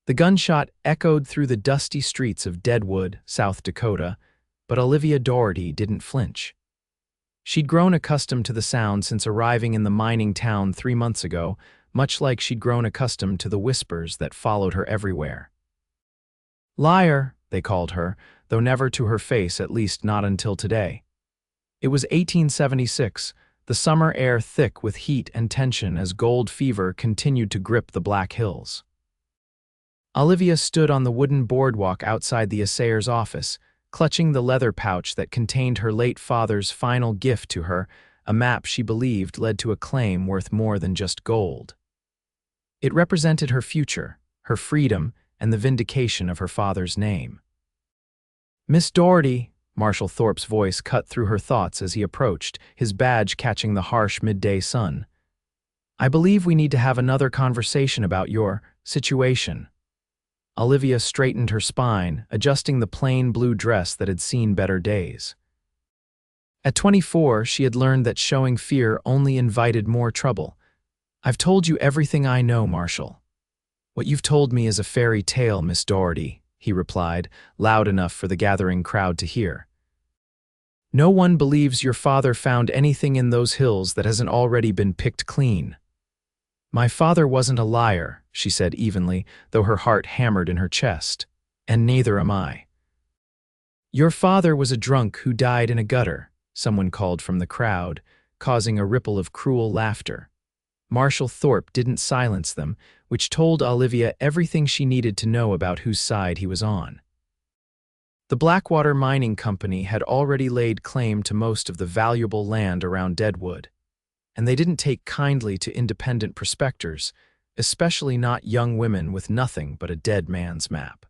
The gunshot echoed through the dusty streets of Deadwood, South Dakota, but Olivia Daugherty didn't flinch. She'd grown accustomed to the sound since arriving in the mining town 3 months ago, much like she'd grown accustomed to the whispers that followed her everywhere. Liar, they called her, though never to her face, at least not until today. It was 1876, the summer air thick with heat and tension as gold fever continued to grip the Black Hills. Olivia stood on the wooden boardwalk outside the assayer's office, clutching the leather pouch that contained her late father's final gift to her, a map she believed led to a claim worth more than just gold. It represented her future, her freedom, and the vindication of her father's name. "Miss Daugherty," Marshall Thorpe's voice cut through her thoughts as he approached, his badge catching the harsh midday sun. "I believe we need to have another conversation about your situation." Olivia straightened her spine, adjusting the plain blue dress that had seen better days. At 24, she had learned that showing fear only invited more trouble. "I've told you everything I know, Marshall." "What you've told me is a fairy tale, Miss Daugherty," he replied, loud enough for the gathering crowd to hear. "No one believes your father found anything in those hills that hasn't already been picked clean." "My father wasn't a liar," she said evenly, though her heart hammered in her chest. "And neither am I." "Your father was a drunk who died in a gutter," someone called from the crowd, causing a ripple of cruel laughter. Marshall Thorpe didn't silence them, which told Olivia everything she needed to know about whose side he was on. The Blackwater Mining Company had already laid claim to most of the valuable land around Deadwood, and they didn't take kindly to independent prospectors, especially not young women with nothing but a dead man's map.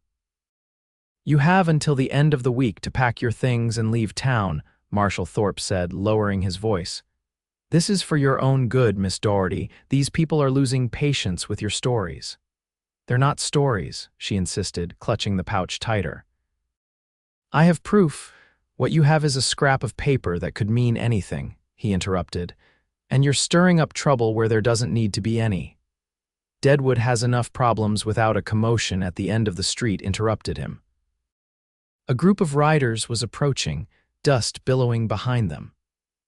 "You have until the end of the week to pack your things and leave town," Marshall Thorpe said, lowering his voice. "This is for your own good, Miss Daugherty. These people are losing patience with your stories." "They're not stories," she insisted, clutching the pouch tighter. "I have proof. What you have is a scrap of paper that could mean anything," he interrupted. "And you're stirring up trouble where there doesn't need to be any." "Deadwood has enough problems without a commotion," at the end of the street interrupted him. A group of riders was approaching, dust billowing behind them.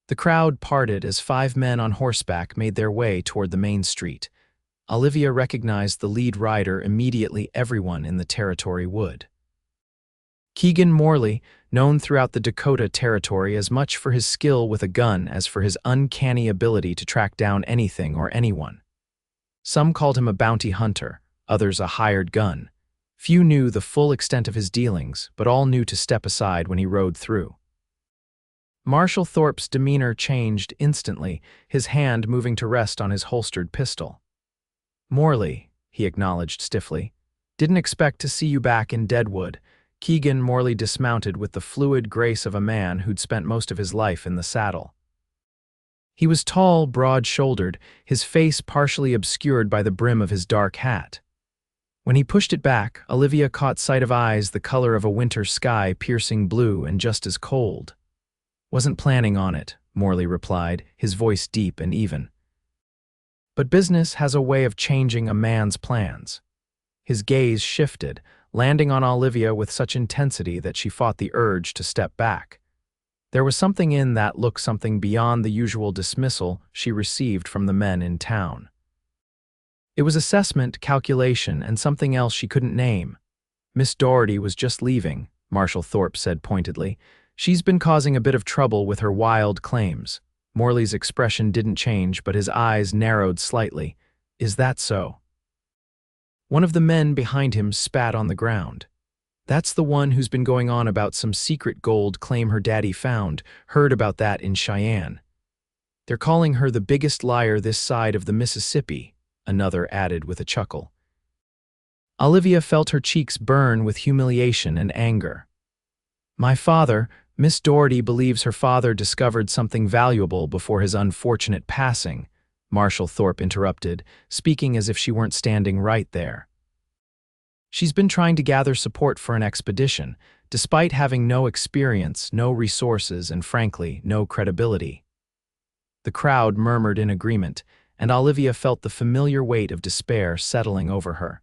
The crowd parted as 5 men on horseback made their way toward the main street. Olivia recognized the lead rider immediately. Everyone in the territory would. Keegan Morley, known throughout the Dakota territory as much for his skill with a gun as for his uncanny ability to track down anything or anyone. Some called him a bounty hunter, others a hired gun. Few knew the full extent of his dealings, but all knew to step aside when he rode through. Marshall Thorpe's demeanor changed instantly, his hand moving to rest on his holstered pistol. "Morley," he acknowledged stiffly, "didn't expect to see you back in Deadwood." Keegan Morley dismounted with the fluid grace of a man who'd spent most of his life in the saddle. He was tall, broad-shouldered, his face partially obscured by the brim of his dark hat. When he pushed it back, Olivia caught sight of eyes the color of a winter sky, piercing blue and just as cold. "Wasn't planning on it," Morley replied, his voice deep and even. "But business has a way of changing a man's plans." His gaze shifted, landing on Olivia with such intensity that she fought the urge to step back. There was something in that look, something beyond the usual dismissal she received from the men in town. It was assessment, calculation, and something else she couldn't name. "Miss Daugherty was just leaving," Marshall Thorpe said pointedly. "She's been causing a bit of trouble with her wild claims." Morley's expression didn't change, but his eyes narrowed slightly. "Is that so?" One of the men behind him spat on the ground. "That's the one who's been going on about some secret gold claim her daddy found. Heard about that in Cheyenne. They're calling her the biggest liar this side of the Mississippi," another added with a chuckle. Olivia felt her cheeks burn with humiliation and anger. "My father, Miss Daugherty believes her father discovered something valuable before his unfortunate passing," Marshall Thorpe interrupted, speaking as if she weren't standing right there. "She's been trying to gather support for an expedition, despite having no experience, no resources, and frankly, no credibility." The crowd murmured in agreement, and Olivia felt the familiar weight of despair settling over her.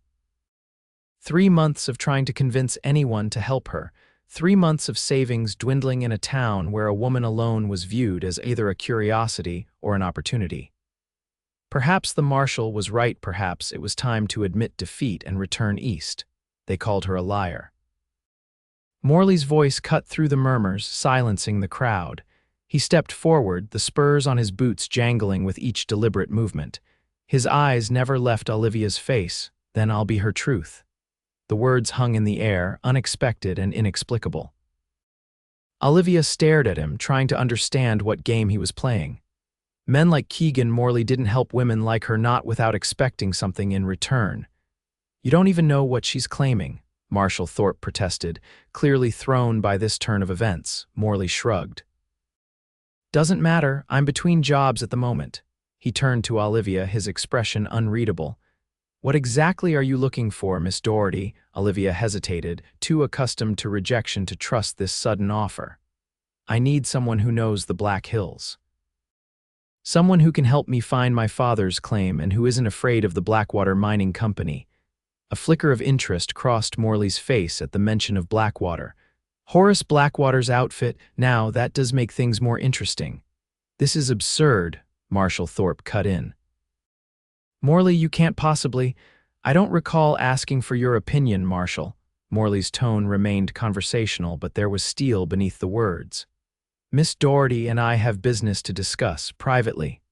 3 months of trying to convince anyone to help her. 3 months of savings dwindling in a town where a woman alone was viewed as either a curiosity or an opportunity. Perhaps the marshal was right, perhaps it was time to admit defeat and return east. They called her a liar. Morley's voice cut through the murmurs, silencing the crowd. He stepped forward, the spurs on his boots jangling with each deliberate movement. His eyes never left Olivia's face. Then I'll be her truth. The words hung in the air, unexpected and inexplicable. Olivia stared at him, trying to understand what game he was playing. Men like Keegan Morley didn't help women like her, not without expecting something in return. You don't even know what she's claiming, Marshal Thorpe protested, clearly thrown by this turn of events. Morley shrugged. Doesn't matter, I'm between jobs at the moment. He turned to Olivia, his expression unreadable. What exactly are you looking for, Miss Daugherty? Olivia hesitated, too accustomed to rejection to trust this sudden offer. I need someone who knows the Black Hills. Someone who can help me find my father's claim and who isn't afraid of the Blackwater Mining Company. A flicker of interest crossed Morley's face at the mention of Blackwater. Horace Blackwater's outfit, now that does make things more interesting. This is absurd, Marshal Thorpe cut in. Morley, you can't possibly. I don't recall asking for your opinion, Marshal. Morley's tone remained conversational, but there was steel beneath the words. Miss Daugherty and I have business to discuss, privately.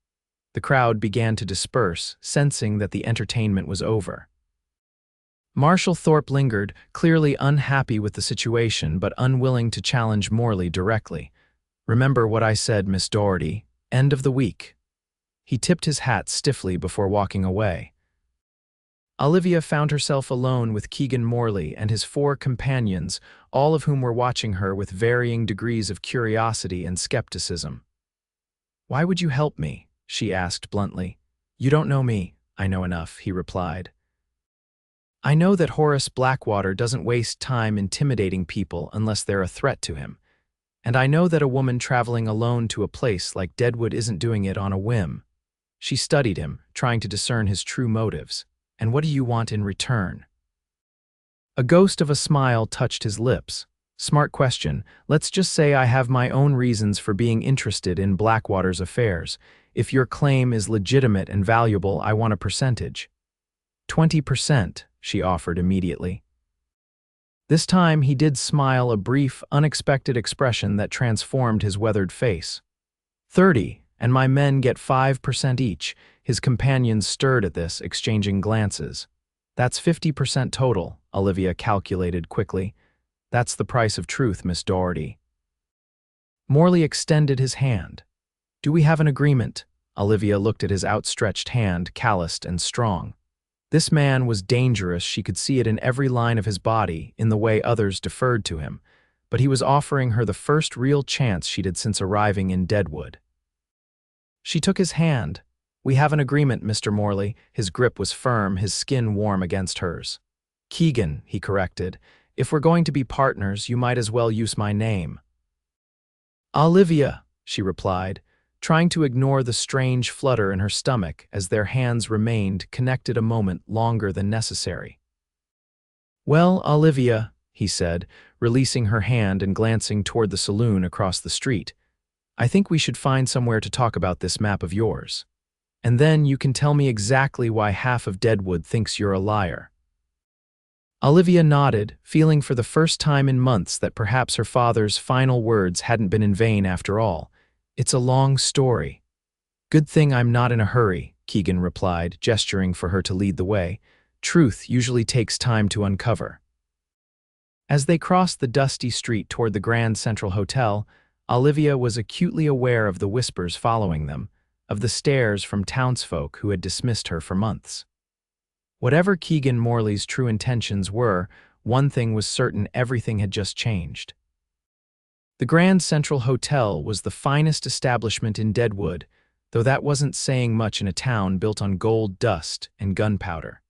The crowd began to disperse, sensing that the entertainment was over. Marshal Thorpe lingered, clearly unhappy with the situation but unwilling to challenge Morley directly. Remember what I said, Miss Daugherty. End of the week. He tipped his hat stiffly before walking away. Olivia found herself alone with Keegan Morley and his 4 companions, all of whom were watching her with varying degrees of curiosity and skepticism. Why would you help me? She asked bluntly. You don't know me. I know enough, he replied. I know that Horace Blackwater doesn't waste time intimidating people unless they're a threat to him. And I know that a woman traveling alone to a place like Deadwood isn't doing it on a whim. She studied him, trying to discern his true motives. And what do you want in return? A ghost of a smile touched his lips. Smart question. Let's just say I have my own reasons for being interested in Blackwater's affairs. If your claim is legitimate and valuable, I want a percentage. 20%, she offered immediately. This time he did smile, a brief, unexpected expression that transformed his weathered face. 30, and my men get 5% each. His companions stirred at this, exchanging glances. That's 50% total, Olivia calculated quickly. That's the price of truth, Miss Daugherty. Morley extended his hand. Do we have an agreement? Olivia looked at his outstretched hand, calloused and strong. This man was dangerous, she could see it in every line of his body, in the way others deferred to him, but he was offering her the first real chance she'd had since arriving in Deadwood. She took his hand. We have an agreement, Mr. Morley. His grip was firm, his skin warm against hers. Keegan, he corrected. If we're going to be partners, you might as well use my name. Olivia, she replied, trying to ignore the strange flutter in her stomach as their hands remained connected a moment longer than necessary. Well, Olivia, he said, releasing her hand and glancing toward the saloon across the street, I think we should find somewhere to talk about this map of yours. And then you can tell me exactly why half of Deadwood thinks you're a liar. Olivia nodded, feeling for the first time in months that perhaps her father's final words hadn't been in vain after all. It's a long story. Good thing I'm not in a hurry, Keegan replied, gesturing for her to lead the way. Truth usually takes time to uncover. As they crossed the dusty street toward the Grand Central Hotel, Olivia was acutely aware of the whispers following them, of the stares from townsfolk who had dismissed her for months. Whatever Keegan Morley's true intentions were, one thing was certain: everything had just changed. The Grand Central Hotel was the finest establishment in Deadwood, though that wasn't saying much in a town built on gold dust and gunpowder.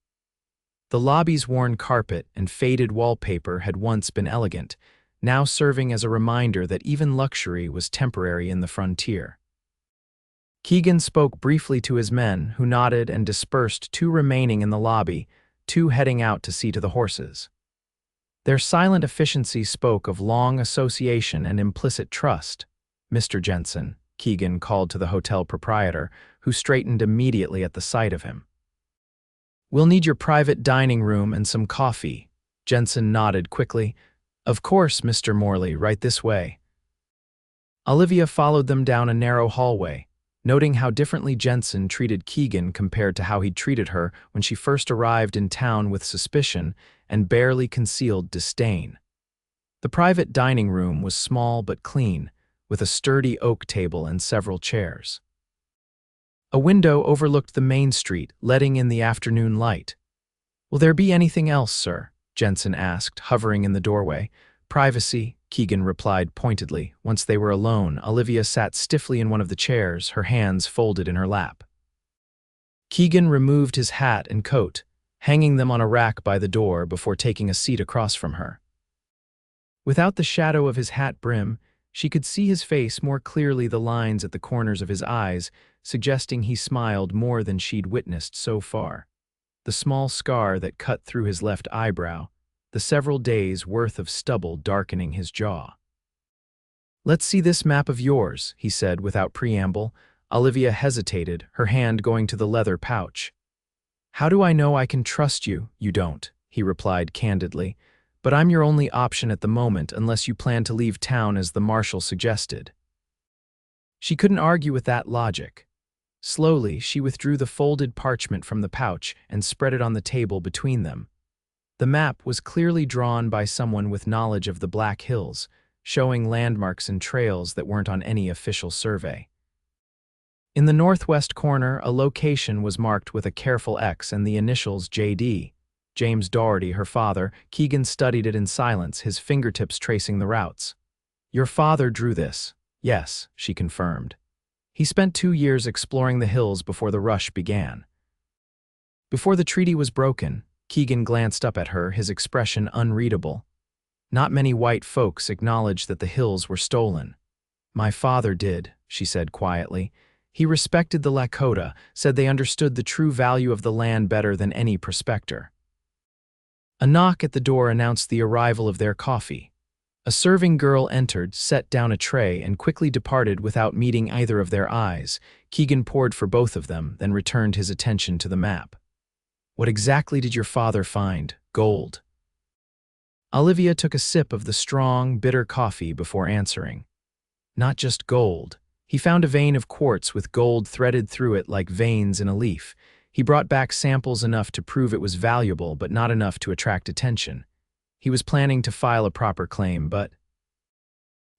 The lobby's worn carpet and faded wallpaper had once been elegant, now serving as a reminder that even luxury was temporary in the frontier. Keegan spoke briefly to his men, who nodded and dispersed, 2 remaining in the lobby, two heading out to see to the horses. Their silent efficiency spoke of long association and implicit trust. "Mr. Jensen," Keegan called to the hotel proprietor, who straightened immediately at the sight of him. "We'll need your private dining room and some coffee." Jensen nodded quickly. "Of course, Mr. Morley, right this way." Olivia followed them down a narrow hallway, noting how differently Jensen treated Keegan compared to how he'd treated her when she first arrived in town with suspicion and barely concealed disdain. The private dining room was small but clean, with a sturdy oak table and several chairs. A window overlooked the main street, letting in the afternoon light. "Will there be anything else, sir?" Jensen asked, hovering in the doorway. "Privacy," Keegan replied pointedly. Once they were alone, Olivia sat stiffly in one of the chairs, her hands folded in her lap. Keegan removed his hat and coat, hanging them on a rack by the door before taking a seat across from her. Without the shadow of his hat brim, she could see his face more clearly, the lines at the corners of his eyes, suggesting he smiled more than she'd witnessed so far. The small scar that cut through his left eyebrow, the several days' worth of stubble darkening his jaw. "Let's see this map of yours," he said without preamble. Olivia hesitated, her hand going to the leather pouch. "How do I know I can trust you?" "You don't," he replied candidly. "But I'm your only option at the moment unless you plan to leave town as the marshal suggested." She couldn't argue with that logic. Slowly, she withdrew the folded parchment from the pouch and spread it on the table between them. The map was clearly drawn by someone with knowledge of the Black Hills, showing landmarks and trails that weren't on any official survey. In the northwest corner, a location was marked with a careful X and the initials JD. James Daugherty, her father. Keegan studied it in silence, his fingertips tracing the routes. "Your father drew this." "Yes," she confirmed. "He spent 2 years exploring the hills before the rush began." Before the treaty was broken, Keegan glanced up at her, his expression unreadable. Not many white folks acknowledged that the hills were stolen. "My father did," she said quietly. "He respected the Dakota, said they understood the true value of the land better than any prospector." A knock at the door announced the arrival of their coffee. A serving girl entered, set down a tray, and quickly departed without meeting either of their eyes. Keegan poured for both of them, then returned his attention to the map. "What exactly did your father find?" "Gold." Olivia took a sip of the strong, bitter coffee before answering. "Not just gold. He found a vein of quartz with gold threaded through it like veins in a leaf. He brought back samples enough to prove it was valuable, but not enough to attract attention. He was planning to file a proper claim, but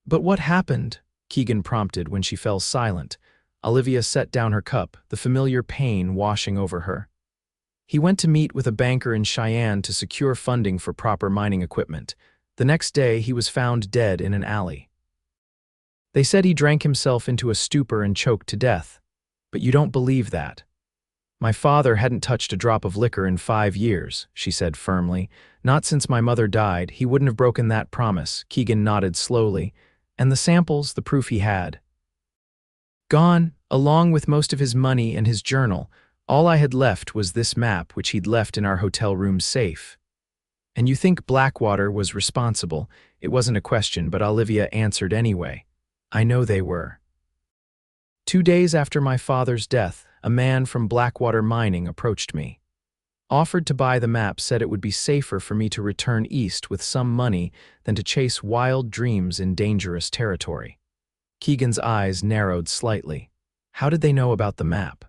what happened?" Keegan prompted when she fell silent. Olivia set down her cup, the familiar pain washing over her. "He went to meet with a banker in Cheyenne to secure funding for proper mining equipment. The next day, he was found dead in an alley. They said he drank himself into a stupor and choked to death. But you don't believe that." "My father hadn't touched a drop of liquor in 5 years," she said firmly. "Not since my mother died. He wouldn't have broken that promise." Keegan nodded slowly. "And the samples, the proof he had?" "Gone, along with most of his money and his journal. All I had left was this map, which he'd left in our hotel room safe." "And you think Blackwater was responsible?" It wasn't a question, but Olivia answered anyway. "I know they were." 2 days after my father's death, a man from Blackwater Mining approached me. Offered to buy the map, said it would be safer for me to return east with some money than to chase wild dreams in dangerous territory. Keegan's eyes narrowed slightly. "How did they know about the map?"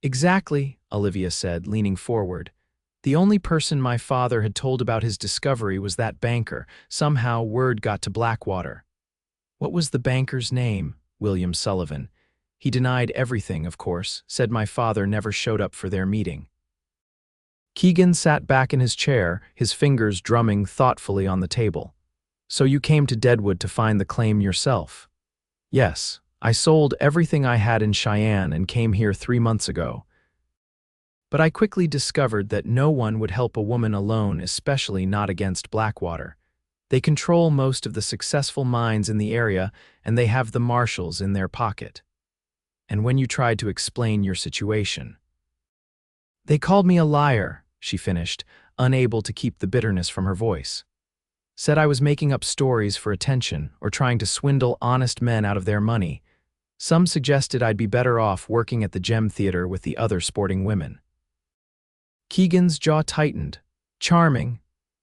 "Exactly," Olivia said, leaning forward. "The only person my father had told about his discovery was that banker. Somehow word got to Blackwater." "What was the banker's name?" "William Sullivan. He denied everything, of course, said my father never showed up for their meeting." Keegan sat back in his chair, his fingers drumming thoughtfully on the table. "So you came to Deadwood to find the claim yourself?" "Yes. I sold everything I had in Cheyenne and came here 3 months ago. But I quickly discovered that no one would help a woman alone, especially not against Blackwater. They control most of the successful mines in the area, and they have the marshals in their pocket. And when you tried to explain your situation, they called me a liar," she finished, unable to keep the bitterness from her voice. Said I was making up stories for attention or trying to swindle honest men out of their money. Some suggested I'd be better off working at the Gem Theater with the other sporting women. Keegan's jaw tightened. Charming.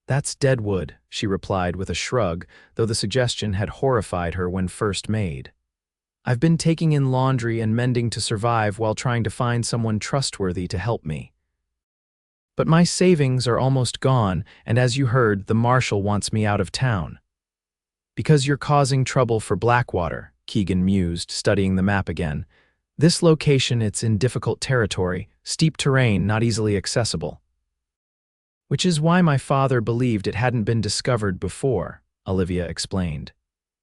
That's Deadwood, she replied with a shrug, though the suggestion had horrified her when first made. I've been taking in laundry and mending to survive while trying to find someone trustworthy to help me. But my savings are almost gone, and as you heard, the marshal wants me out of town. Because you're causing trouble for Blackwater, Keegan mused, studying the map again. This location, it's in difficult territory, steep terrain, not easily accessible. Which is why my father believed it hadn't been discovered before, Olivia explained.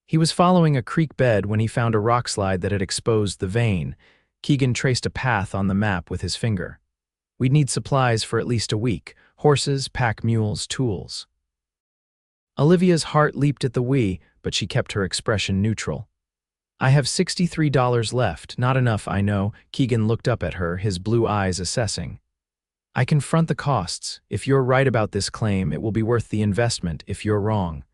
He was following a creek bed when he found a rockslide that had exposed the vein. Keegan traced a path on the map with his finger. We'd need supplies for at least a week: horses, pack mules, tools. Olivia's heart leaped at the "we," but she kept her expression neutral. I have $63 left, not enough, I know. Keegan looked up at her, his blue eyes assessing. I can front the costs. If you're right about this claim, it will be worth the investment. If you're wrong.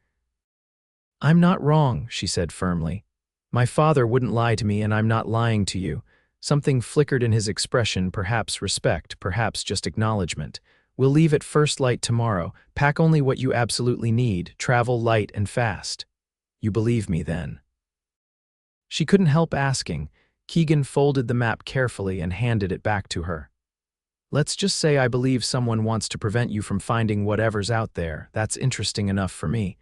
I'm not wrong, she said firmly. My father wouldn't lie to me, and I'm not lying to you. Something flickered in his expression, perhaps respect, perhaps just acknowledgement. We'll leave at first light tomorrow. Pack only what you absolutely need. Travel light and fast. You believe me, then? She couldn't help asking. Keegan folded the map carefully and handed it back to her. Let's just say I believe someone wants to prevent you from finding whatever's out there. That's interesting enough for me.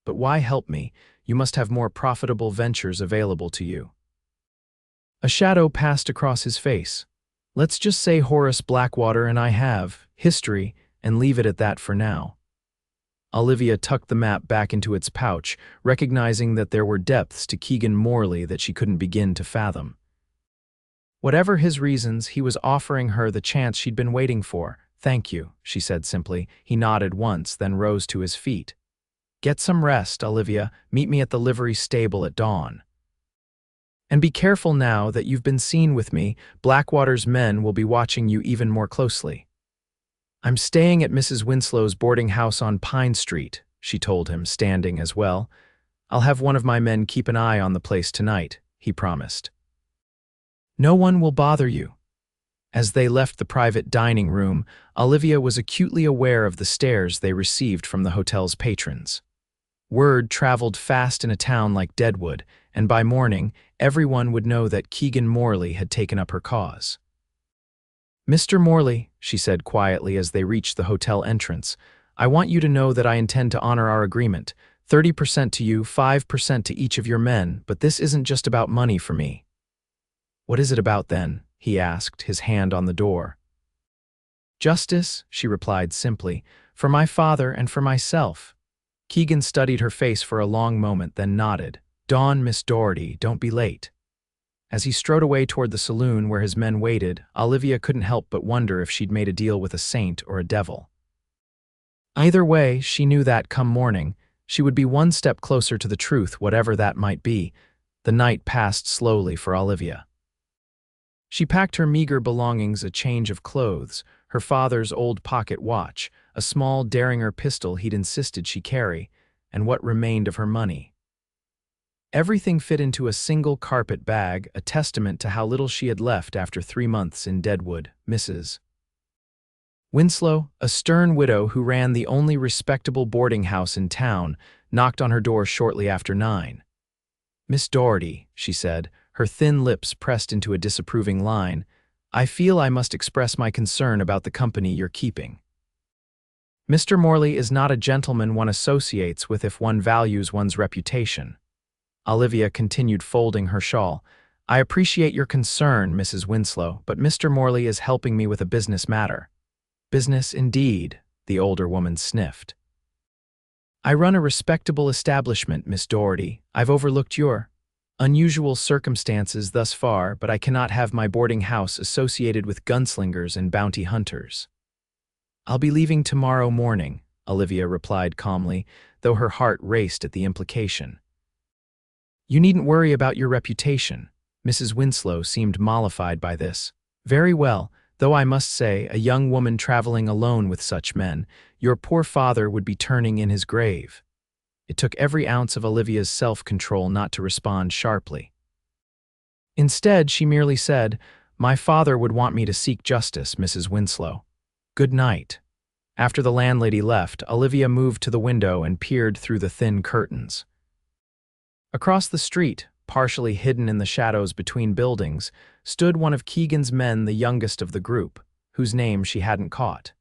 But why help me? You must have more profitable ventures available to you. A shadow passed across his face. Let's just say Horace Blackwater and I have history, and leave it at that for now. Olivia tucked the map back into its pouch, recognizing that there were depths to Keegan Morley that she couldn't begin to fathom. Whatever his reasons, he was offering her the chance she'd been waiting for. Thank you, she said simply. He nodded once, then rose to his feet. Get some rest, Olivia. Meet me at the livery stable at dawn. And be careful now that you've been seen with me. Blackwater's men will be watching you even more closely. I'm staying at Mrs. Winslow's boarding house on Pine Street, she told him, standing as well. I'll have one of my men keep an eye on the place tonight, he promised. No one will bother you. As they left the private dining room, Olivia was acutely aware of the stares they received from the hotel's patrons. Word traveled fast in a town like Deadwood, and by morning, everyone would know that Keegan Morley had taken up her cause. Mr. Morley, she said quietly as they reached the hotel entrance, I want you to know that I intend to honor our agreement. 30% to you, 5% to each of your men, but this isn't just about money for me. What is it about then? He asked, his hand on the door. Justice, she replied simply, for my father and for myself. Keegan studied her face for a long moment, then nodded. Dawn, Miss Daugherty, don't be late. As he strode away toward the saloon where his men waited, Olivia couldn't help but wonder if she'd made a deal with a saint or a devil. Either way, she knew that, come morning, she would be one step closer to the truth, whatever that might be. The night passed slowly for Olivia. She packed her meager belongings, a change of clothes, her father's old pocket watch, a small Derringer pistol he'd insisted she carry, and what remained of her money. Everything fit into a single carpet bag, a testament to how little she had left after 3 months in Deadwood. Mrs. Winslow, a stern widow who ran the only respectable boarding house in town, knocked on her door shortly after 9. Miss Daugherty, she said, her thin lips pressed into a disapproving line, I feel I must express my concern about the company you're keeping. Mr. Morley is not a gentleman one associates with if one values one's reputation. Olivia continued folding her shawl. I appreciate your concern, Mrs. Winslow, but Mr. Morley is helping me with a business matter. Business indeed, the older woman sniffed. I run a respectable establishment, Miss Daugherty. I've overlooked your unusual circumstances thus far, but I cannot have my boarding house associated with gunslingers and bounty hunters. I'll be leaving tomorrow morning, Olivia replied calmly, though her heart raced at the implication. You needn't worry about your reputation. Mrs. Winslow seemed mollified by this. Very well, Though I must say, a young woman traveling alone with such men, your poor father would be turning in his grave." It took every ounce of Olivia's self-control not to respond sharply. Instead, she merely said, "My father would want me to seek justice, Mrs. Winslow. Good night." After the landlady left, Olivia moved to the window and peered through the thin curtains. Across the street, partially hidden in the shadows between buildings, stood one of Keegan's men, the youngest of the group, whose name she hadn't caught.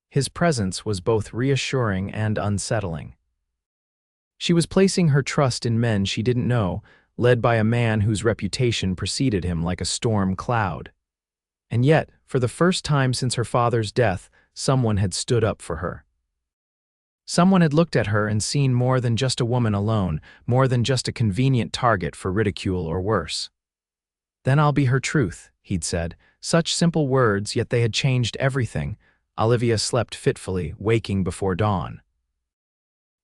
His presence was both reassuring and unsettling. She was placing her trust in men she didn't know, led by a man whose reputation preceded him like a storm cloud. And yet, for the first time since her father's death, someone had stood up for her. Someone had looked at her and seen more than just a woman alone, more than just a convenient target for ridicule or worse. "Then I'll be her truth," he'd said. Such simple words, yet they had changed everything. Olivia slept fitfully, waking before dawn.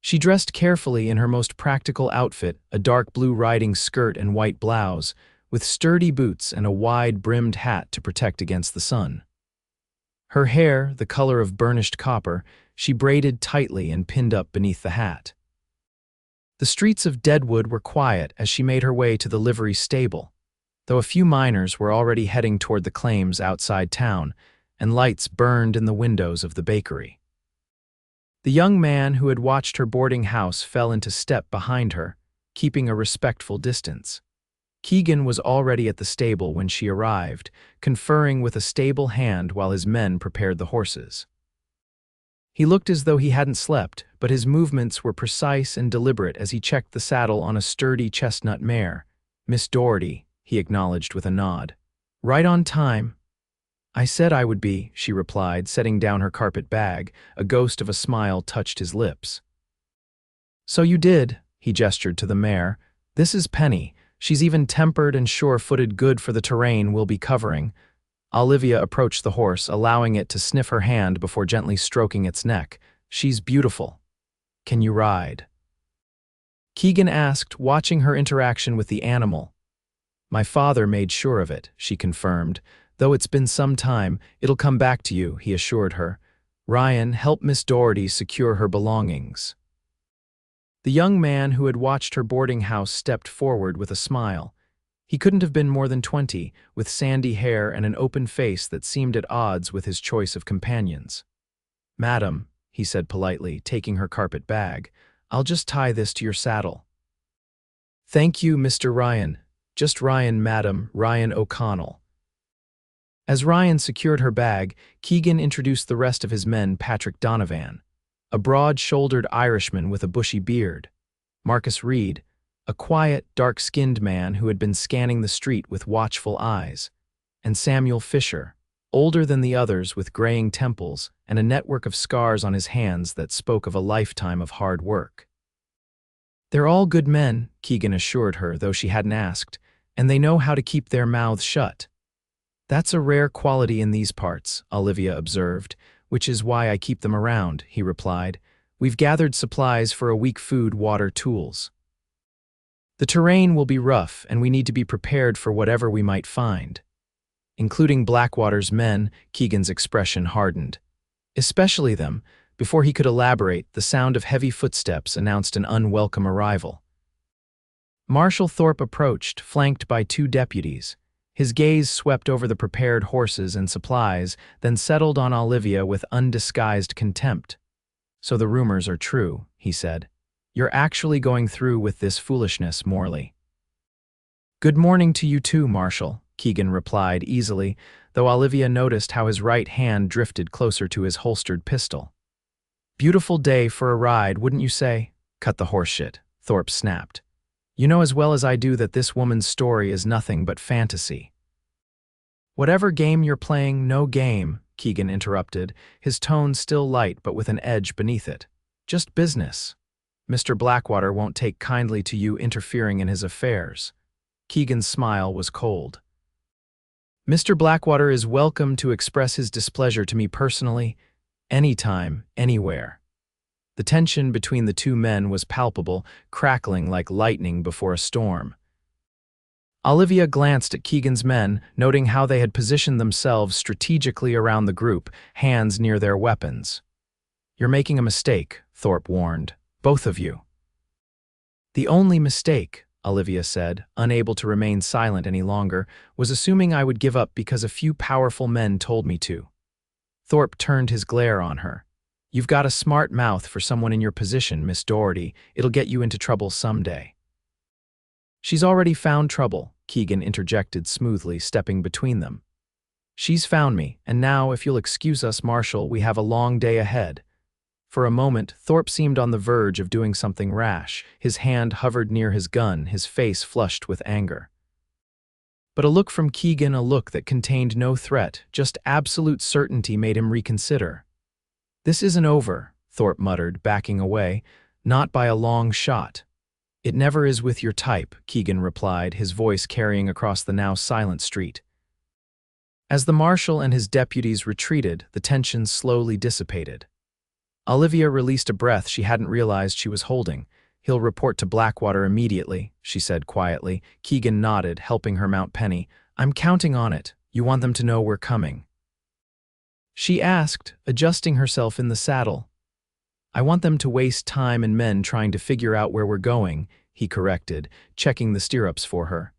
She dressed carefully in her most practical outfit, a dark blue riding skirt and white blouse, with sturdy boots and a wide-brimmed hat to protect against the sun. Her hair, the color of burnished copper, she braided tightly and pinned up beneath the hat. The streets of Deadwood were quiet as she made her way to the livery stable, though a few miners were already heading toward the claims outside town, and lights burned in the windows of the bakery. The young man who had watched her boarding house fell into step behind her, keeping a respectful distance. Keegan was already at the stable when she arrived, conferring with a stable hand while his men prepared the horses. He looked as though he hadn't slept, but his movements were precise and deliberate as he checked the saddle on a sturdy chestnut mare. "Miss Daugherty," he acknowledged with a nod. "Right on time." "I said I would be," she replied, setting down her carpet bag. A ghost of a smile touched his lips. "So you did," he gestured to the mare. "This is Penny. She's even tempered and sure-footed, good for the terrain we'll be covering." Olivia approached the horse, allowing it to sniff her hand before gently stroking its neck. "She's beautiful. Can you ride?" Keegan asked, watching her interaction with the animal. "My father made sure of it," she confirmed. "Though it's been some time, it'll come back to you," he assured her. "Ryan, help Miss Daugherty secure her belongings." The young man who had watched her boarding house stepped forward with a smile. He couldn't have been more than 20, with sandy hair and an open face that seemed at odds with his choice of companions. "Madam," he said politely, taking her carpet bag, "I'll just tie this to your saddle." "Thank you, Mr. Ryan." "Just Ryan, madam, Ryan O'Connell." As Ryan secured her bag, Keegan introduced the rest of his men. Patrick Donovan, a broad-shouldered Irishman with a bushy beard; Marcus Reed, a quiet, dark-skinned man who had been scanning the street with watchful eyes; and Samuel Fisher, older than the others with graying temples and a network of scars on his hands that spoke of a lifetime of hard work. "They're all good men," Keegan assured her, though she hadn't asked, "and they know how to keep their mouths shut." "That's a rare quality in these parts," Olivia observed, "which is why I keep them around," he replied. "We've gathered supplies for a week: food, water, tools. The terrain will be rough, and we need to be prepared for whatever we might find." "Including Blackwater's men," Keegan's expression hardened. "Especially them." Before he could elaborate, the sound of heavy footsteps announced an unwelcome arrival. Marshal Thorpe approached, flanked by 2 deputies. His gaze swept over the prepared horses and supplies, then settled on Olivia with undisguised contempt. "So the rumors are true," he said. "You're actually going through with this foolishness, Morley." "Good morning to you too, Marshal," Keegan replied easily, though Olivia noticed how his right hand drifted closer to his holstered pistol. "Beautiful day for a ride, wouldn't you say?" "Cut the horseshit," Thorpe snapped. "You know as well as I do that this woman's story is nothing but fantasy." "Whatever game you're playing, no game," Keegan interrupted, his tone still light but with an edge beneath it. "Just business. Mr. Blackwater won't take kindly to you interfering in his affairs." Keegan's smile was cold. "Mr. Blackwater is welcome to express his displeasure to me personally, anytime, anywhere." The tension between the 2 men was palpable, crackling like lightning before a storm. Olivia glanced at Keegan's men, noting how they had positioned themselves strategically around the group, hands near their weapons. "You're making a mistake," Thorpe warned. "Both of you." "The only mistake," Olivia said, unable to remain silent any longer, "was assuming I would give up because a few powerful men told me to." Thorpe turned his glare on her. "You've got a smart mouth for someone in your position, Miss Daugherty. It'll get you into trouble someday." "She's already found trouble," Keegan interjected smoothly, stepping between them. "She's found me, and now, if you'll excuse us, Marshal, we have a long day ahead." For a moment, Thorpe seemed on the verge of doing something rash. His hand hovered near his gun, his face flushed with anger. But a look from Keegan, a look that contained no threat, just absolute certainty, made him reconsider. "This isn't over," Thorpe muttered, backing away. "Not by a long shot." "It never is with your type," Keegan replied, his voice carrying across the now silent street. As the marshal and his deputies retreated, the tension slowly dissipated. Olivia released a breath she hadn't realized she was holding. "He'll report to Blackwater immediately," she said quietly. Keegan nodded, helping her mount Penny. "I'm counting on it. You want them to know we're coming?" she asked, adjusting herself in the saddle. "I want them to waste time and men trying to figure out where we're going," he corrected, checking the stirrups for her.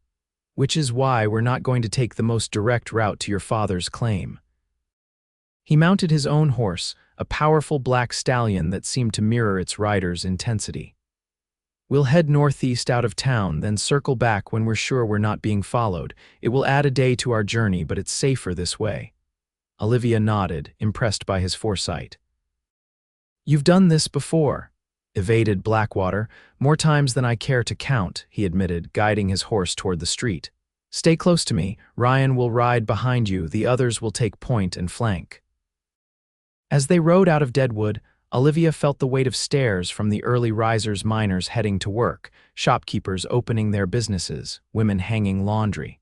"Which is why we're not going to take the most direct route to your father's claim." He mounted his own horse, a powerful black stallion that seemed to mirror its rider's intensity. "We'll head northeast out of town, then circle back when we're sure we're not being followed. It will add a day to our journey, but it's safer this way." Olivia nodded, impressed by his foresight. "You've done this before," evaded Blackwater. "More times than I care to count," he admitted, guiding his horse toward the street. "Stay close to me. Ryan will ride behind you. The others will take point and flank." As they rode out of Deadwood, Olivia felt the weight of stares from the early risers, miners heading to work, shopkeepers opening their businesses, women hanging laundry.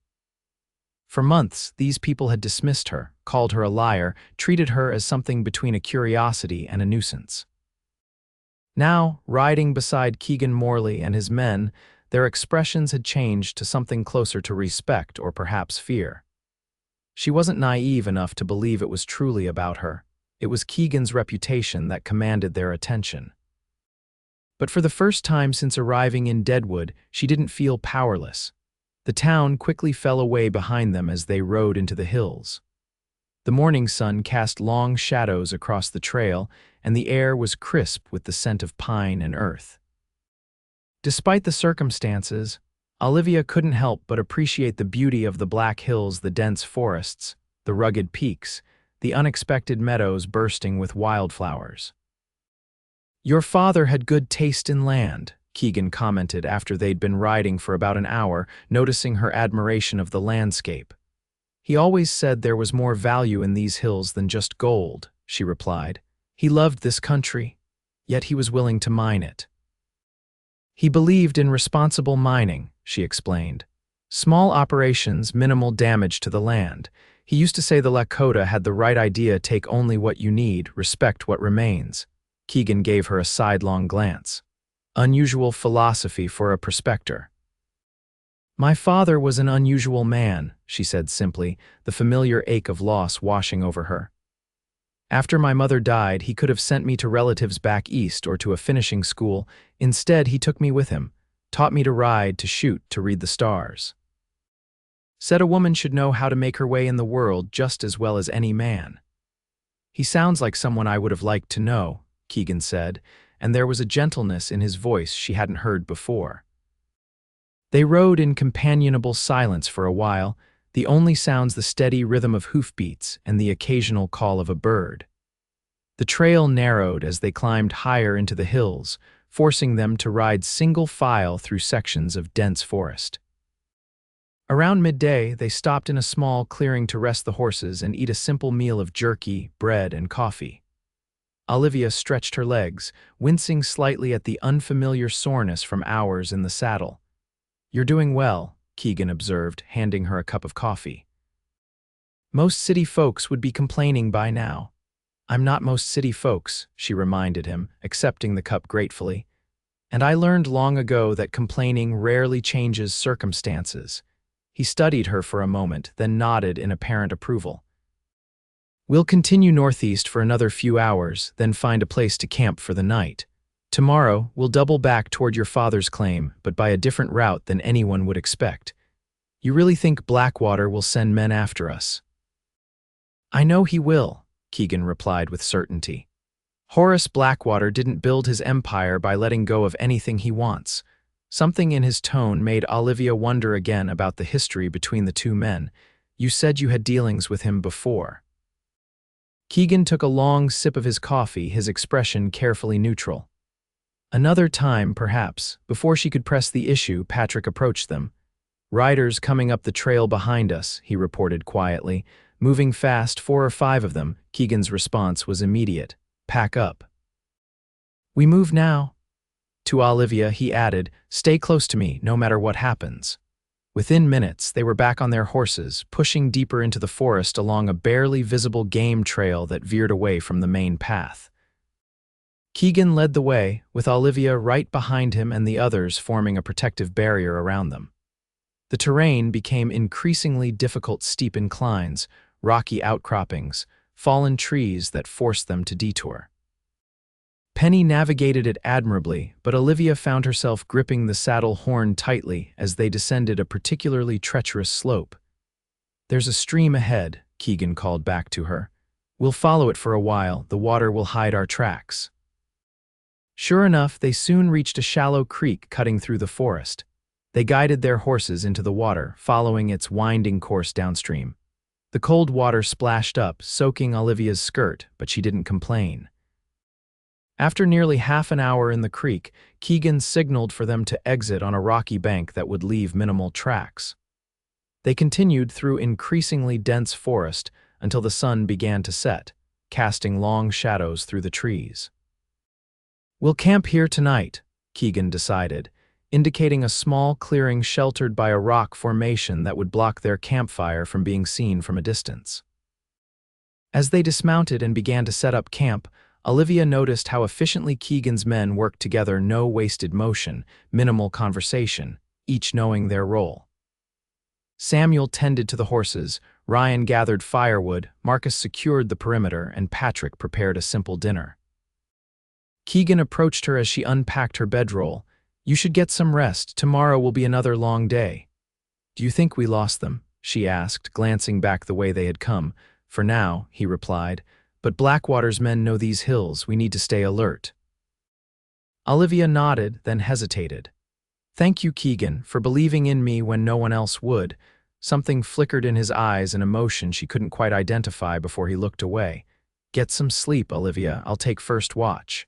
For months, these people had dismissed her, called her a liar, treated her as something between a curiosity and a nuisance. Now, riding beside Keegan Morley and his men, their expressions had changed to something closer to respect or perhaps fear. She wasn't naive enough to believe it was truly about her. It was Keegan's reputation that commanded their attention. But for the first time since arriving in Deadwood, she didn't feel powerless. The town quickly fell away behind them as they rode into the hills. The morning sun cast long shadows across the trail, and the air was crisp with the scent of pine and earth. Despite the circumstances, Olivia couldn't help but appreciate the beauty of the Black Hills, the dense forests, the rugged peaks, the unexpected meadows bursting with wildflowers. "Your father had good taste in land," Keegan commented after they'd been riding for about an hour, noticing her admiration of the landscape. "He always said there was more value in these hills than just gold," she replied. "He loved this country, yet he was willing to mine it." "He believed in responsible mining," she explained. "Small operations, minimal damage to the land. He used to say the Dakota had the right idea: take only what you need, respect what remains." Keegan gave her a sidelong glance. Unusual philosophy for a prospector. "My father was an unusual man," she said simply, the familiar ache of loss washing over her. "After my mother died, he could have sent me to relatives back east or to a finishing school. Instead, he took me with him, taught me to ride, to shoot, to read the stars. Said a woman should know how to make her way in the world just as well as any man." "He sounds like someone I would have liked to know," Keegan said, and there was a gentleness in his voice she hadn't heard before. They rode in companionable silence for a while, the only sounds the steady rhythm of hoofbeats and the occasional call of a bird. The trail narrowed as they climbed higher into the hills, forcing them to ride single file through sections of dense forest. Around midday, they stopped in a small clearing to rest the horses and eat a simple meal of jerky, bread, and coffee. Olivia stretched her legs, wincing slightly at the unfamiliar soreness from hours in the saddle. "You're doing well," Keegan observed, handing her a cup of coffee. "Most city folks would be complaining by now." "I'm not most city folks," she reminded him, accepting the cup gratefully. "And I learned long ago that complaining rarely changes circumstances. He studied her for a moment, then nodded in apparent approval. "We'll continue northeast for another few hours, then find a place to camp for the night. Tomorrow, we'll double back toward your father's claim, but by a different route than anyone would expect. You really think Blackwater will send men after us?" "I know he will," Keegan replied with certainty. Horace Blackwater didn't build his empire by letting go of anything he wants. Something in his tone made Olivia wonder again about the history between the two men. "You said you had dealings with him before." Keegan took a long sip of his coffee, his expression carefully neutral. "Another time, perhaps." Before she could press the issue, Patrick approached them. "Riders coming up the trail behind us," he reported quietly. "Moving fast, 4 or 5 of them." Keegan's response was immediate. "Pack up." "We move now." To Olivia, he added, "Stay close to me, no matter what happens." Within minutes, they were back on their horses, pushing deeper into the forest along a barely visible game trail that veered away from the main path. Keegan led the way, with Olivia right behind him and the others forming a protective barrier around them. The terrain became increasingly difficult: steep inclines, rocky outcroppings, fallen trees that forced them to detour. Penny navigated it admirably, but Olivia found herself gripping the saddle horn tightly as they descended a particularly treacherous slope. "There's a stream ahead," Keegan called back to her. "We'll follow it for a while. The water will hide our tracks." Sure enough, they soon reached a shallow creek cutting through the forest. They guided their horses into the water, following its winding course downstream. The cold water splashed up, soaking Olivia's skirt, but she didn't complain. After nearly half an hour in the creek, Keegan signaled for them to exit on a rocky bank that would leave minimal tracks. They continued through increasingly dense forest until the sun began to set, casting long shadows through the trees. "We'll camp here tonight," Keegan decided, indicating a small clearing sheltered by a rock formation that would block their campfire from being seen from a distance. As they dismounted and began to set up camp, Olivia noticed how efficiently Keegan's men worked together: no wasted motion, minimal conversation, each knowing their role. Samuel tended to the horses, Ryan gathered firewood, Marcus secured the perimeter, and Patrick prepared a simple dinner. Keegan approached her as she unpacked her bedroll. "You should get some rest. Tomorrow will be another long day." "Do you think we lost them?" she asked, glancing back the way they had come. "For now," he replied, "but Blackwater's men know these hills. We need to stay alert." Olivia nodded, then hesitated. "Thank you, Keegan, for believing in me when no one else would." Something flickered in his eyes, an emotion she couldn't quite identify before he looked away. "Get some sleep, Olivia. I'll take first watch."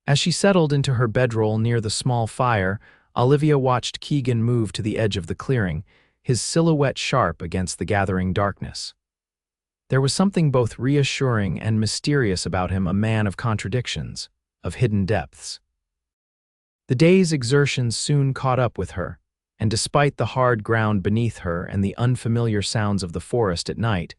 As she settled into her bedroll near the small fire, Olivia watched Keegan move to the edge of the clearing, his silhouette sharp against the gathering darkness. There was something both reassuring and mysterious about him, a man of contradictions, of hidden depths. The day's exertions soon caught up with her, and despite the hard ground beneath her and the unfamiliar sounds of the forest at night,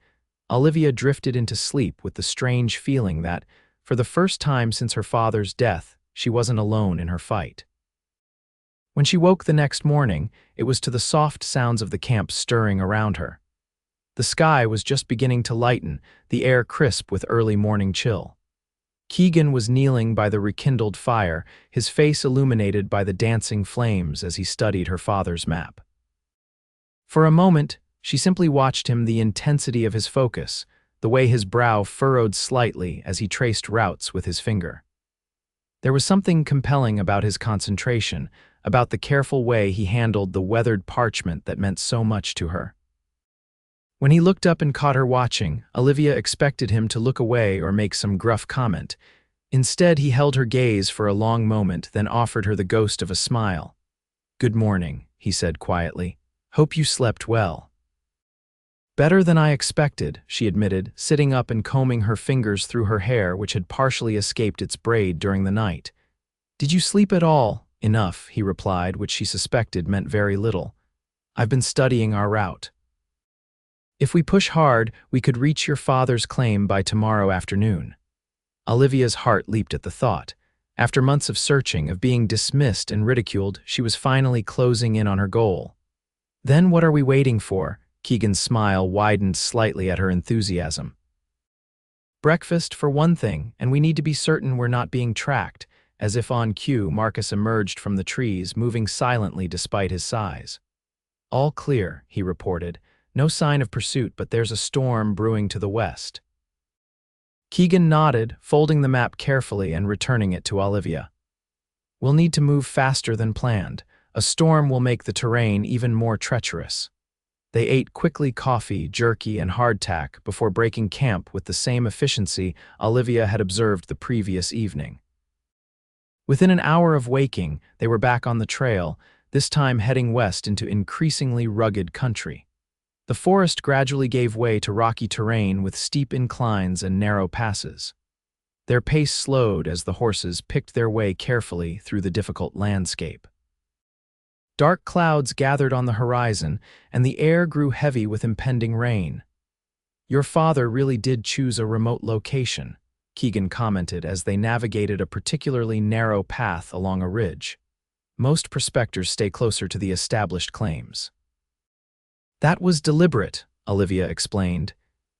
Olivia drifted into sleep with the strange feeling that, for the first time since her father's death, she wasn't alone in her fight. When she woke the next morning, it was to the soft sounds of the camp stirring around her. The sky was just beginning to lighten, the air crisp with early morning chill. Keegan was kneeling by the rekindled fire, his face illuminated by the dancing flames as he studied her father's map. For a moment, she simply watched him, the intensity of his focus, the way his brow furrowed slightly as he traced routes with his finger. There was something compelling about his concentration, about the careful way he handled the weathered parchment that meant so much to her. When he looked up and caught her watching, Olivia expected him to look away or make some gruff comment. Instead, he held her gaze for a long moment, then offered her the ghost of a smile. "Good morning," he said quietly. "Hope you slept well." "Better than I expected," she admitted, sitting up and combing her fingers through her hair, which had partially escaped its braid during the night. "Did you sleep at all?" "Enough," he replied, which she suspected meant very little. "I've been studying our route. If we push hard, we could reach your father's claim by tomorrow afternoon." Olivia's heart leaped at the thought. After months of searching, of being dismissed and ridiculed, she was finally closing in on her goal. Then what are we waiting for? Keegan's smile widened slightly at her enthusiasm. Breakfast, for one thing, and we need to be certain we're not being tracked. As if on cue, Marcus emerged from the trees, moving silently despite his size. All clear, he reported. No sign of pursuit, but there's a storm brewing to the west. Keegan nodded, folding the map carefully and returning it to Olivia. We'll need to move faster than planned. A storm will make the terrain even more treacherous. They ate quickly coffee, jerky, and hardtack before breaking camp with the same efficiency Olivia had observed the previous evening. Within an hour of waking, they were back on the trail, this time heading west into increasingly rugged country. The forest gradually gave way to rocky terrain with steep inclines and narrow passes. Their pace slowed as the horses picked their way carefully through the difficult landscape. Dark clouds gathered on the horizon, and the air grew heavy with impending rain. "Your father really did choose a remote location," Keegan commented as they navigated a particularly narrow path along a ridge. "Most prospectors stay closer to the established claims." "That was deliberate," Olivia explained.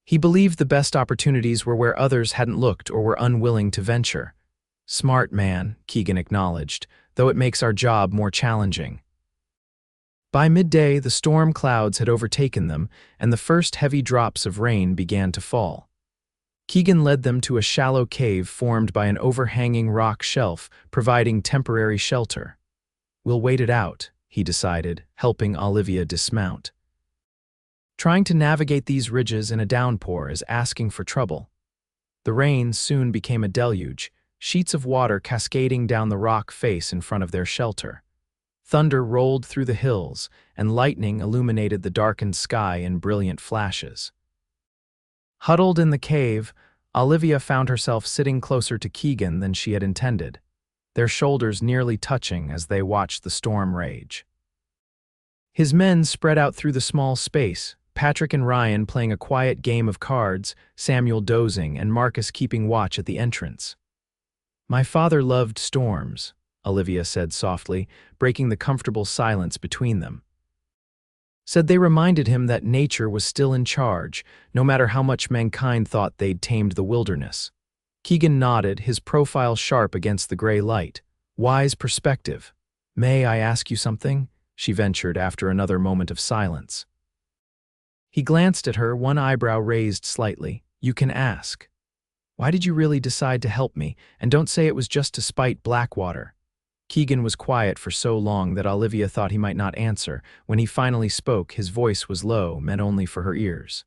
"He believed the best opportunities were where others hadn't looked or were unwilling to venture." "Smart man," Keegan acknowledged, "though it makes our job more challenging." By midday, the storm clouds had overtaken them, and the first heavy drops of rain began to fall. Keegan led them to a shallow cave formed by an overhanging rock shelf, providing temporary shelter. "We'll wait it out," he decided, helping Olivia dismount. Trying to navigate these ridges in a downpour is asking for trouble. The rain soon became a deluge, sheets of water cascading down the rock face in front of their shelter. Thunder rolled through the hills, and lightning illuminated the darkened sky in brilliant flashes. Huddled in the cave, Olivia found herself sitting closer to Keegan than she had intended, their shoulders nearly touching as they watched the storm rage. His men spread out through the small space, Patrick and Ryan playing a quiet game of cards, Samuel dozing, and Marcus keeping watch at the entrance. "My father loved storms," Olivia said softly, breaking the comfortable silence between them. Said they reminded him that nature was still in charge, no matter how much mankind thought they'd tamed the wilderness. Keegan nodded, his profile sharp against the gray light. Wise perspective. "May I ask you something?" she ventured after another moment of silence. He glanced at her, one eyebrow raised slightly. "You can ask. Why did you really decide to help me? And don't say it was just to spite Blackwater." Keegan was quiet for so long that Olivia thought he might not answer. When he finally spoke, his voice was low, meant only for her ears.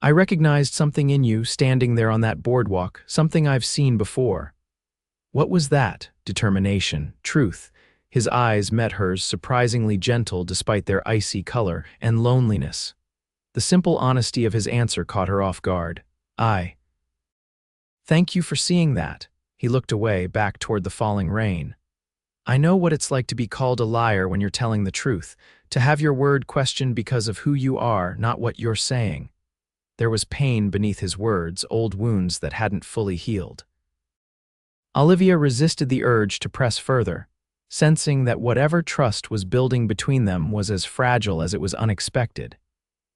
"I recognized something in you standing there on that boardwalk, something I've seen before." "What was that?" Determination, truth. His eyes met hers, surprisingly gentle despite their icy color, and loneliness. The simple honesty of his answer caught her off guard. "I." "Thank you for seeing that." He looked away, back toward the falling rain. "I know what it's like to be called a liar when you're telling the truth, to have your word questioned because of who you are, not what you're saying." There was pain beneath his words, old wounds that hadn't fully healed. Olivia resisted the urge to press further, sensing that whatever trust was building between them was as fragile as it was unexpected.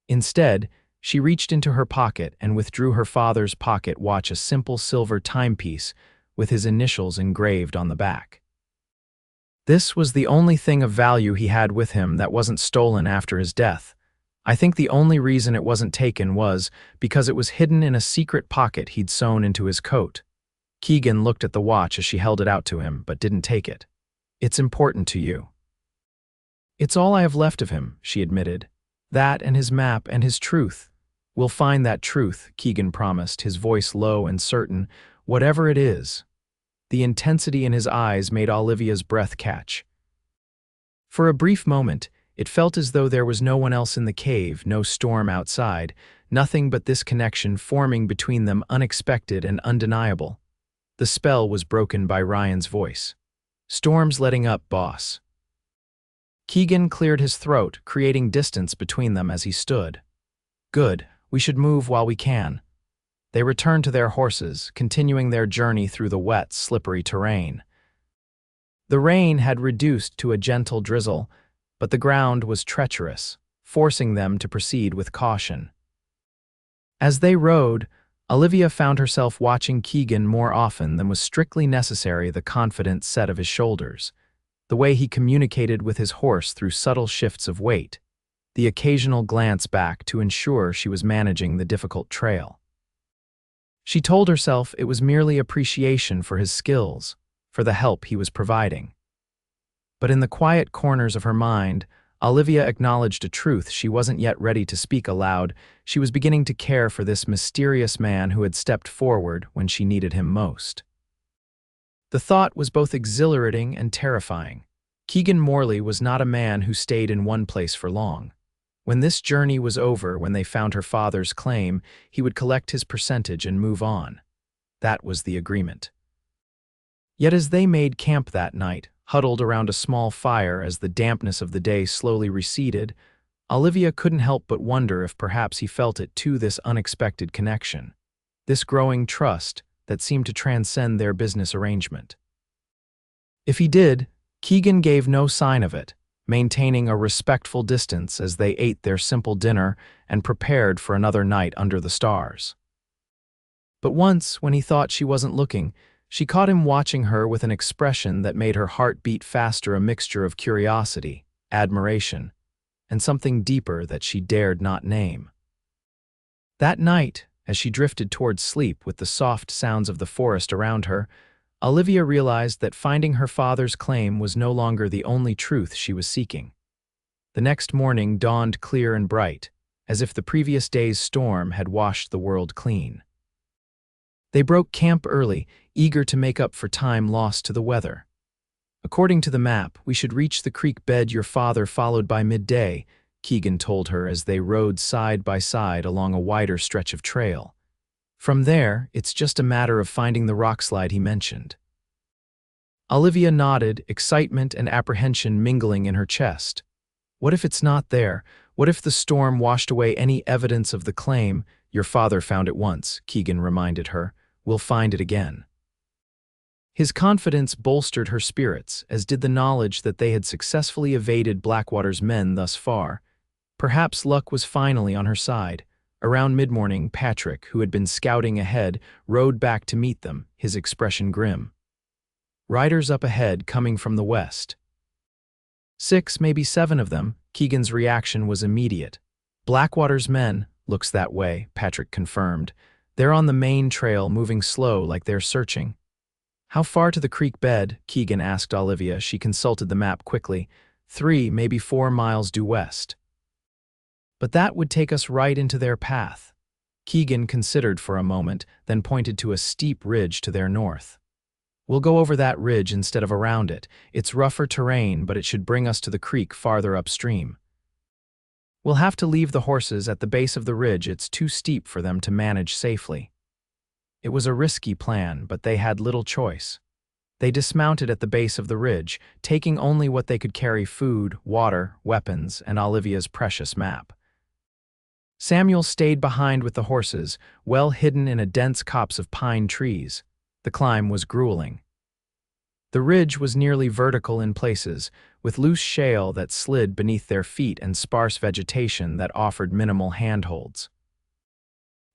Instead, she reached into her pocket and withdrew her father's pocket watch, a simple silver timepiece with his initials engraved on the back. This was the only thing of value he had with him that wasn't stolen after his death. I think the only reason it wasn't taken was because it was hidden in a secret pocket he'd sewn into his coat. Keegan looked at the watch as she held it out to him, but didn't take it. "It's important to you." "It's all I have left of him," she admitted. "That and his map and his truth." "We'll find that truth," Keegan promised, his voice low and certain, "whatever it is." The intensity in his eyes made Olivia's breath catch. For a brief moment, it felt as though there was no one else in the cave, no storm outside, nothing but this connection forming between them, unexpected and undeniable. The spell was broken by Ryan's voice. "Storm's letting up, boss." Keegan cleared his throat, creating distance between them as he stood. "Good, we should move while we can." They returned to their horses, continuing their journey through the wet, slippery terrain. The rain had reduced to a gentle drizzle, but the ground was treacherous, forcing them to proceed with caution. As they rode, Olivia found herself watching Keegan more often than was strictly necessary, the confident set of his shoulders, the way he communicated with his horse through subtle shifts of weight, the occasional glance back to ensure she was managing the difficult trail. She told herself it was merely appreciation for his skills, for the help he was providing. But in the quiet corners of her mind, Olivia acknowledged a truth she wasn't yet ready to speak aloud. She was beginning to care for this mysterious man who had stepped forward when she needed him most. The thought was both exhilarating and terrifying. Keegan Morley was not a man who stayed in one place for long. When this journey was over, when they found her father's claim, he would collect his percentage and move on. That was the agreement. Yet as they made camp that night, huddled around a small fire as the dampness of the day slowly receded, Olivia couldn't help but wonder if perhaps he felt it too, this unexpected connection, this growing trust that seemed to transcend their business arrangement. If he did, Keegan gave no sign of it, maintaining a respectful distance as they ate their simple dinner and prepared for another night under the stars. But once, when he thought she wasn't looking, she caught him watching her with an expression that made her heart beat faster, a mixture of curiosity, admiration, and something deeper that she dared not name. That night, as she drifted towards sleep with the soft sounds of the forest around her, Olivia realized that finding her father's claim was no longer the only truth she was seeking. The next morning dawned clear and bright, as if the previous day's storm had washed the world clean. They broke camp early, eager to make up for time lost to the weather. "According to the map, we should reach the creek bed your father followed by midday," Keegan told her as they rode side by side along a wider stretch of trail. "From there, it's just a matter of finding the rockslide he mentioned." Olivia nodded, excitement and apprehension mingling in her chest. What if it's not there? What if the storm washed away any evidence of the claim? "Your father found it once," Keegan reminded her. "We'll find it again." His confidence bolstered her spirits, as did the knowledge that they had successfully evaded Blackwater's men thus far. Perhaps luck was finally on her side. Around mid-morning, Patrick, who had been scouting ahead, rode back to meet them, his expression grim. "Riders up ahead, coming from the west." 6, maybe 7 of them. Keegan's reaction was immediate. "Blackwater's men, looks that way," Patrick confirmed. "They're on the main trail, moving slow like they're searching." "How far to the creek bed?" Keegan asked Olivia. She consulted the map quickly. 3, maybe 4 miles due west. "But that would take us right into their path." Keegan considered for a moment, then pointed to a steep ridge to their north. "We'll go over that ridge instead of around it. It's rougher terrain, but it should bring us to the creek farther upstream. We'll have to leave the horses at the base of the ridge. It's too steep for them to manage safely." It was a risky plan, but they had little choice. They dismounted at the base of the ridge, taking only what they could carry: food, water, weapons, and Olivia's precious map. Samuel stayed behind with the horses, well hidden in a dense copse of pine trees. The climb was grueling. The ridge was nearly vertical in places, with loose shale that slid beneath their feet and sparse vegetation that offered minimal handholds.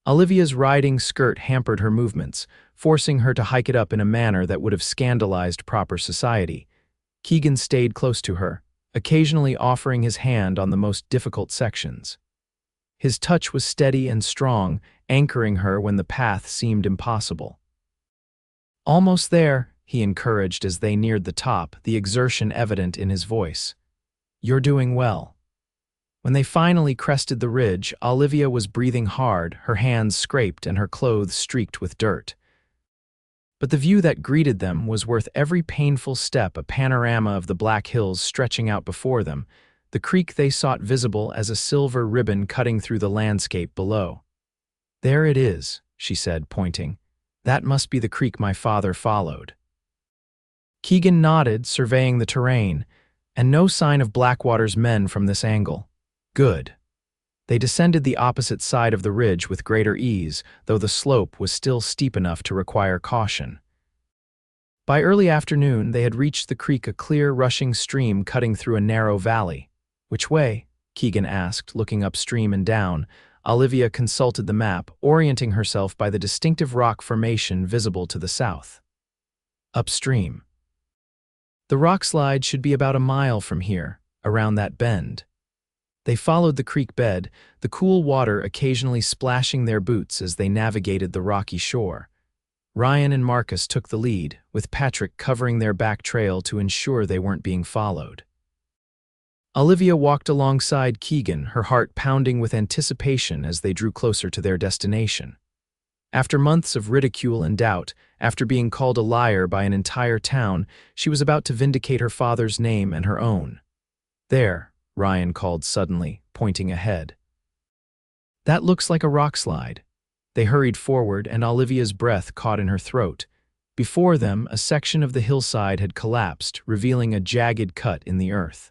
Olivia's riding skirt hampered her movements, forcing her to hike it up in a manner that would have scandalized proper society. Keegan stayed close to her, occasionally offering his hand on the most difficult sections. His touch was steady and strong, anchoring her when the path seemed impossible. "Almost there," he encouraged as they neared the top, the exertion evident in his voice. "You're doing well." When they finally crested the ridge, Olivia was breathing hard, her hands scraped and her clothes streaked with dirt. But the view that greeted them was worth every painful step, a panorama of the Black Hills stretching out before them, the creek they sought visible as a silver ribbon cutting through the landscape below. "There it is," she said, pointing. "That must be the creek my father followed." Keegan nodded, surveying the terrain, and no sign of Blackwater's men from this angle. Good. They descended the opposite side of the ridge with greater ease, though the slope was still steep enough to require caution. By early afternoon, they had reached the creek, a clear, rushing stream cutting through a narrow valley. Which way? Keegan asked, looking upstream and down. Olivia consulted the map, orienting herself by the distinctive rock formation visible to the south. Upstream. The rock slide should be about a mile from here, around that bend. They followed the creek bed, the cool water occasionally splashing their boots as they navigated the rocky shore. Ryan and Marcus took the lead, with Patrick covering their back trail to ensure they weren't being followed. Olivia walked alongside Keegan, her heart pounding with anticipation as they drew closer to their destination. After months of ridicule and doubt, after being called a liar by an entire town, she was about to vindicate her father's name and her own. "There," Ryan called suddenly, pointing ahead. "That looks like a rock slide." They hurried forward, and Olivia's breath caught in her throat. Before them, a section of the hillside had collapsed, revealing a jagged cut in the earth.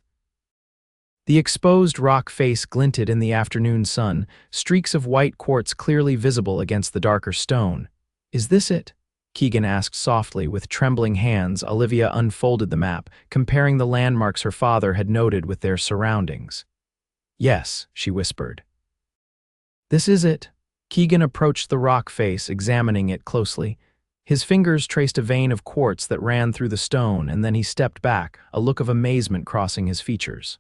The exposed rock face glinted in the afternoon sun, streaks of white quartz clearly visible against the darker stone. "Is this it?" Keegan asked softly. With trembling hands, Olivia unfolded the map, comparing the landmarks her father had noted with their surroundings. "Yes," she whispered. "This is it." Keegan approached the rock face, examining it closely. His fingers traced a vein of quartz that ran through the stone, and then he stepped back, a look of amazement crossing his features.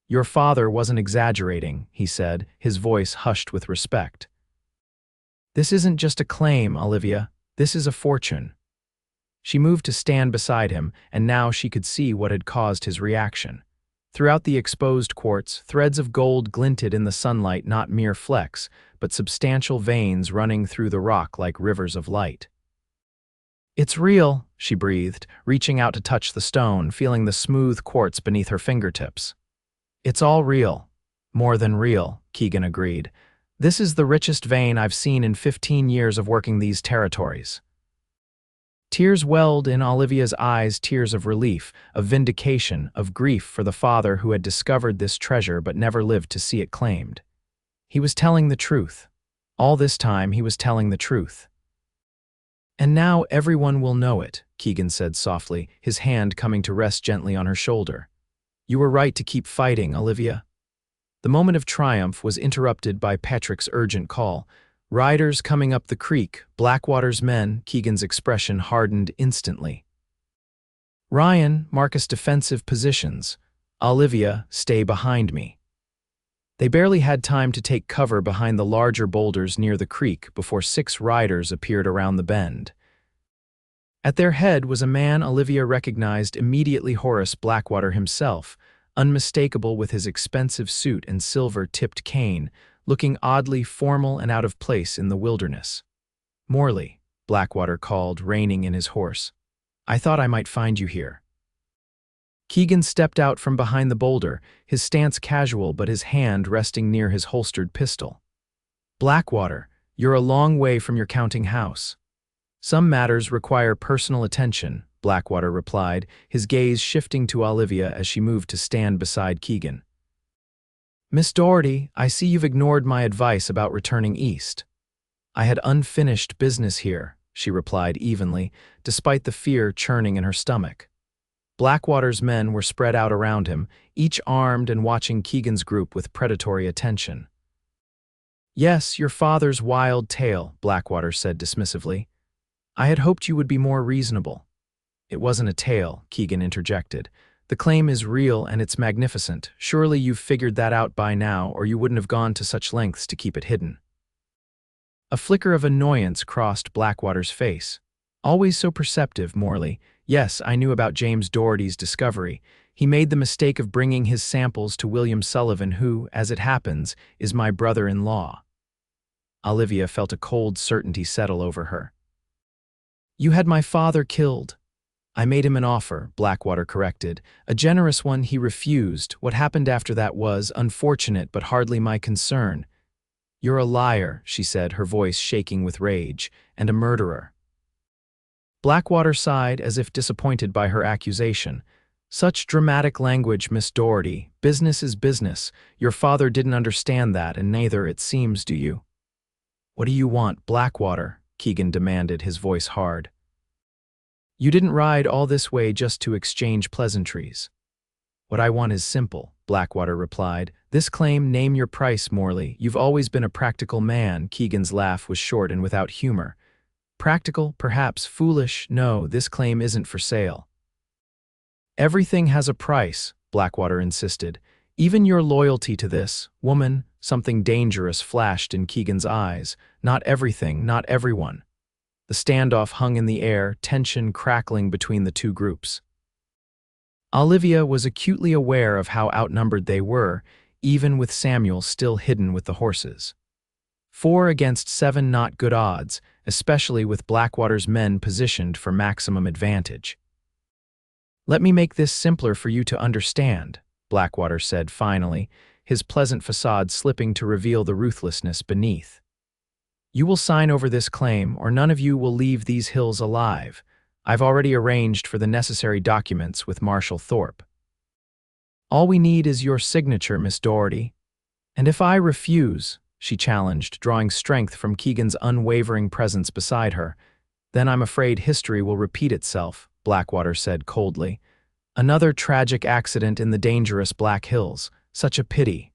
"Your father wasn't exaggerating," he said, his voice hushed with respect. "This isn't just a claim, Olivia. This is a fortune." She moved to stand beside him, and now she could see what had caused his reaction. Throughout the exposed quartz, threads of gold glinted in the sunlight, not mere flecks, but substantial veins running through the rock like rivers of light. "It's real," she breathed, reaching out to touch the stone, feeling the smooth quartz beneath her fingertips. "It's all real." "More than real," Keegan agreed. "This is the richest vein I've seen in 15 years of working these territories." Tears welled in Olivia's eyes, tears of relief, of vindication, of grief for the father who had discovered this treasure but never lived to see it claimed. He was telling the truth. All this time he was telling the truth. "And now everyone will know it," Keegan said softly, his hand coming to rest gently on her shoulder. "You were right to keep fighting, Olivia." The moment of triumph was interrupted by Patrick's urgent call. "Riders coming up the creek, Blackwater's men." Keegan's expression hardened instantly. "Ryan, Marcus, defensive positions. Olivia, stay behind me." They barely had time to take cover behind the larger boulders near the creek before 6 riders appeared around the bend. At their head was a man Olivia recognized immediately: Horace Blackwater himself, unmistakable with his expensive suit and silver-tipped cane, looking oddly formal and out of place in the wilderness. "Morley," Blackwater called, reining in his horse. "I thought I might find you here." Keegan stepped out from behind the boulder, his stance casual but his hand resting near his holstered pistol. "Blackwater, you're a long way from your counting house." "Some matters require personal attention," Blackwater replied, his gaze shifting to Olivia as she moved to stand beside Keegan. "Miss Daugherty, I see you've ignored my advice about returning east." "I had unfinished business here," she replied evenly, despite the fear churning in her stomach. Blackwater's men were spread out around him, each armed and watching Keegan's group with predatory attention. "Yes, your father's wild tale," Blackwater said dismissively. "I had hoped you would be more reasonable." "It wasn't a tale," Keegan interjected. "The claim is real and it's magnificent. Surely you've figured that out by now, or you wouldn't have gone to such lengths to keep it hidden." A flicker of annoyance crossed Blackwater's face. "Always so perceptive, Morley. Yes, I knew about James Daugherty's discovery. He made the mistake of bringing his samples to William Sullivan, who, as it happens, is my brother-in-law." Olivia felt a cold certainty settle over her. "You had my father killed." "I made him an offer," Blackwater corrected. "A generous one he refused. What happened after that was unfortunate but hardly my concern." "You're a liar," she said, her voice shaking with rage, "and a murderer." Blackwater sighed as if disappointed by her accusation. "Such dramatic language, Miss Daugherty. Business is business. Your father didn't understand that, and neither, it seems, do you." "What do you want, Blackwater?" Keegan demanded, his voice hard. "You didn't ride all this way just to exchange pleasantries." "What I want is simple," Blackwater replied. This claim, name your price, Morley. You've always been a practical man. Keegan's laugh was short and without humor. Practical, perhaps. Foolish. No, this claim isn't for sale. Everything has a price, Blackwater insisted. Even your loyalty to this woman. Something dangerous flashed in Keegan's eyes. Not everything, not everyone. The standoff hung in the air, tension crackling between the two groups. Olivia was acutely aware of how outnumbered they were, even with Samuel still hidden with the horses. 4 against 7, not good odds, especially with Blackwater's men positioned for maximum advantage. Let me make this simpler for you to understand, Blackwater said finally, his pleasant facade slipping to reveal the ruthlessness beneath. You will sign over this claim, or none of you will leave these hills alive. I've already arranged for the necessary documents with Marshal Thorpe. All we need is your signature, Miss Daugherty. And if I refuse, she challenged, drawing strength from Keegan's unwavering presence beside her, then I'm afraid history will repeat itself, Blackwater said coldly. Another tragic accident in the dangerous Black Hills. Such a pity.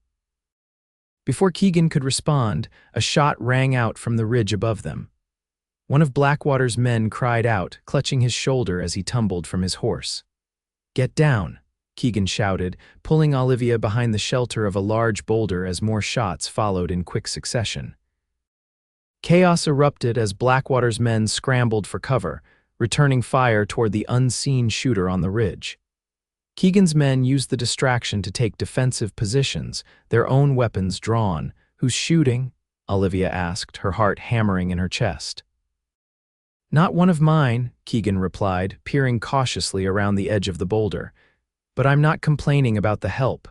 Before Keegan could respond, a shot rang out from the ridge above them. One of Blackwater's men cried out, clutching his shoulder as he tumbled from his horse. Get down, Keegan shouted, pulling Olivia behind the shelter of a large boulder as more shots followed in quick succession. Chaos erupted as Blackwater's men scrambled for cover, returning fire toward the unseen shooter on the ridge. Keegan's men used the distraction to take defensive positions, their own weapons drawn. Who's shooting? Olivia asked, her heart hammering in her chest. Not one of mine, Keegan replied, peering cautiously around the edge of the boulder. But I'm not complaining about the help.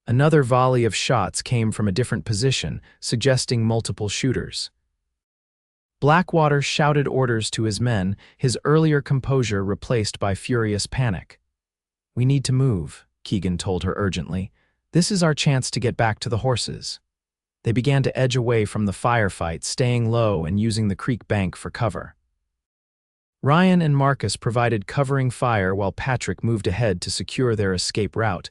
Another volley of shots came from a different position, suggesting multiple shooters. Blackwater shouted orders to his men, his earlier composure replaced by furious panic. We need to move, Keegan told her urgently. This is our chance to get back to the horses. They began to edge away from the firefight, staying low and using the creek bank for cover. Ryan and Marcus provided covering fire while Patrick moved ahead to secure their escape route.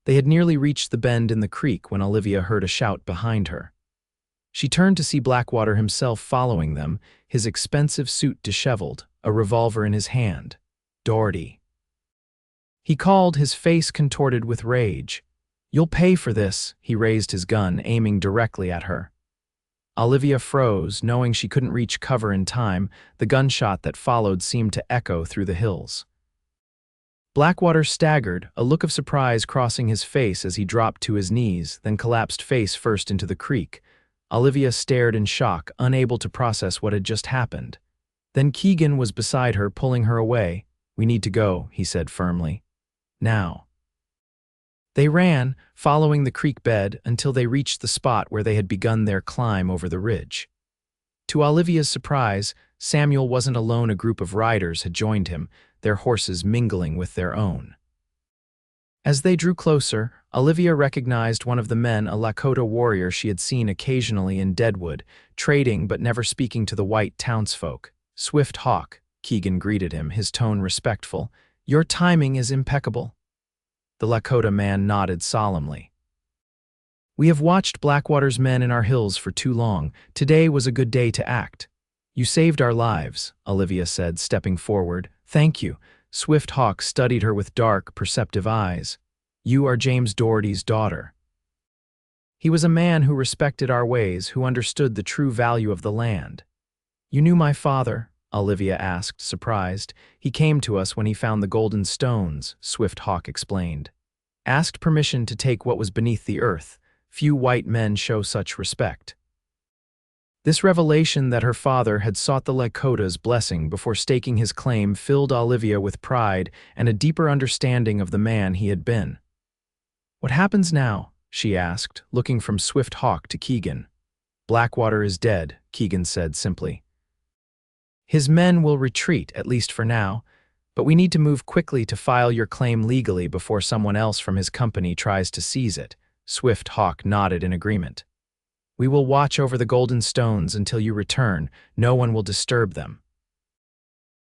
They had nearly reached the bend in the creek when Olivia heard a shout behind her. She turned to see Blackwater himself following them, his expensive suit disheveled, a revolver in his hand. Daugherty. He called, his face contorted with rage. You'll pay for this, he raised his gun, aiming directly at her. Olivia froze, knowing she couldn't reach cover in time. The gunshot that followed seemed to echo through the hills. Blackwater staggered, a look of surprise crossing his face as he dropped to his knees, then collapsed face first into the creek. Olivia stared in shock, unable to process what had just happened. Then Keegan was beside her, pulling her away. We need to go, he said firmly. Now. They ran, following the creek bed until they reached the spot where they had begun their climb over the ridge. To Olivia's surprise, Samuel wasn't alone. A group of riders had joined him, their horses mingling with their own. As they drew closer, Olivia recognized one of the men, a Lakota warrior she had seen occasionally in Deadwood, trading but never speaking to the white townsfolk. Swift Hawk, Keegan greeted him, his tone respectful. Your timing is impeccable. The Lakota man nodded solemnly. We have watched Blackwater's men in our hills for too long. Today was a good day to act. You saved our lives, Olivia said, stepping forward. Thank you. Swift Hawk studied her with dark, perceptive eyes. You are James Daugherty's daughter. He was a man who respected our ways, who understood the true value of the land. You knew my father? Olivia asked, surprised. He came to us when he found the golden stones, Swift Hawk explained. Asked permission to take what was beneath the earth. Few white men show such respect. This revelation that her father had sought the Lakota's blessing before staking his claim filled Olivia with pride and a deeper understanding of the man he had been. What happens now? She asked, looking from Swift Hawk to Keegan. Blackwater is dead, Keegan said simply. His men will retreat, at least for now, but we need to move quickly to file your claim legally before someone else from his company tries to seize it. Swift Hawk nodded in agreement. We will watch over the golden stones until you return. No one will disturb them.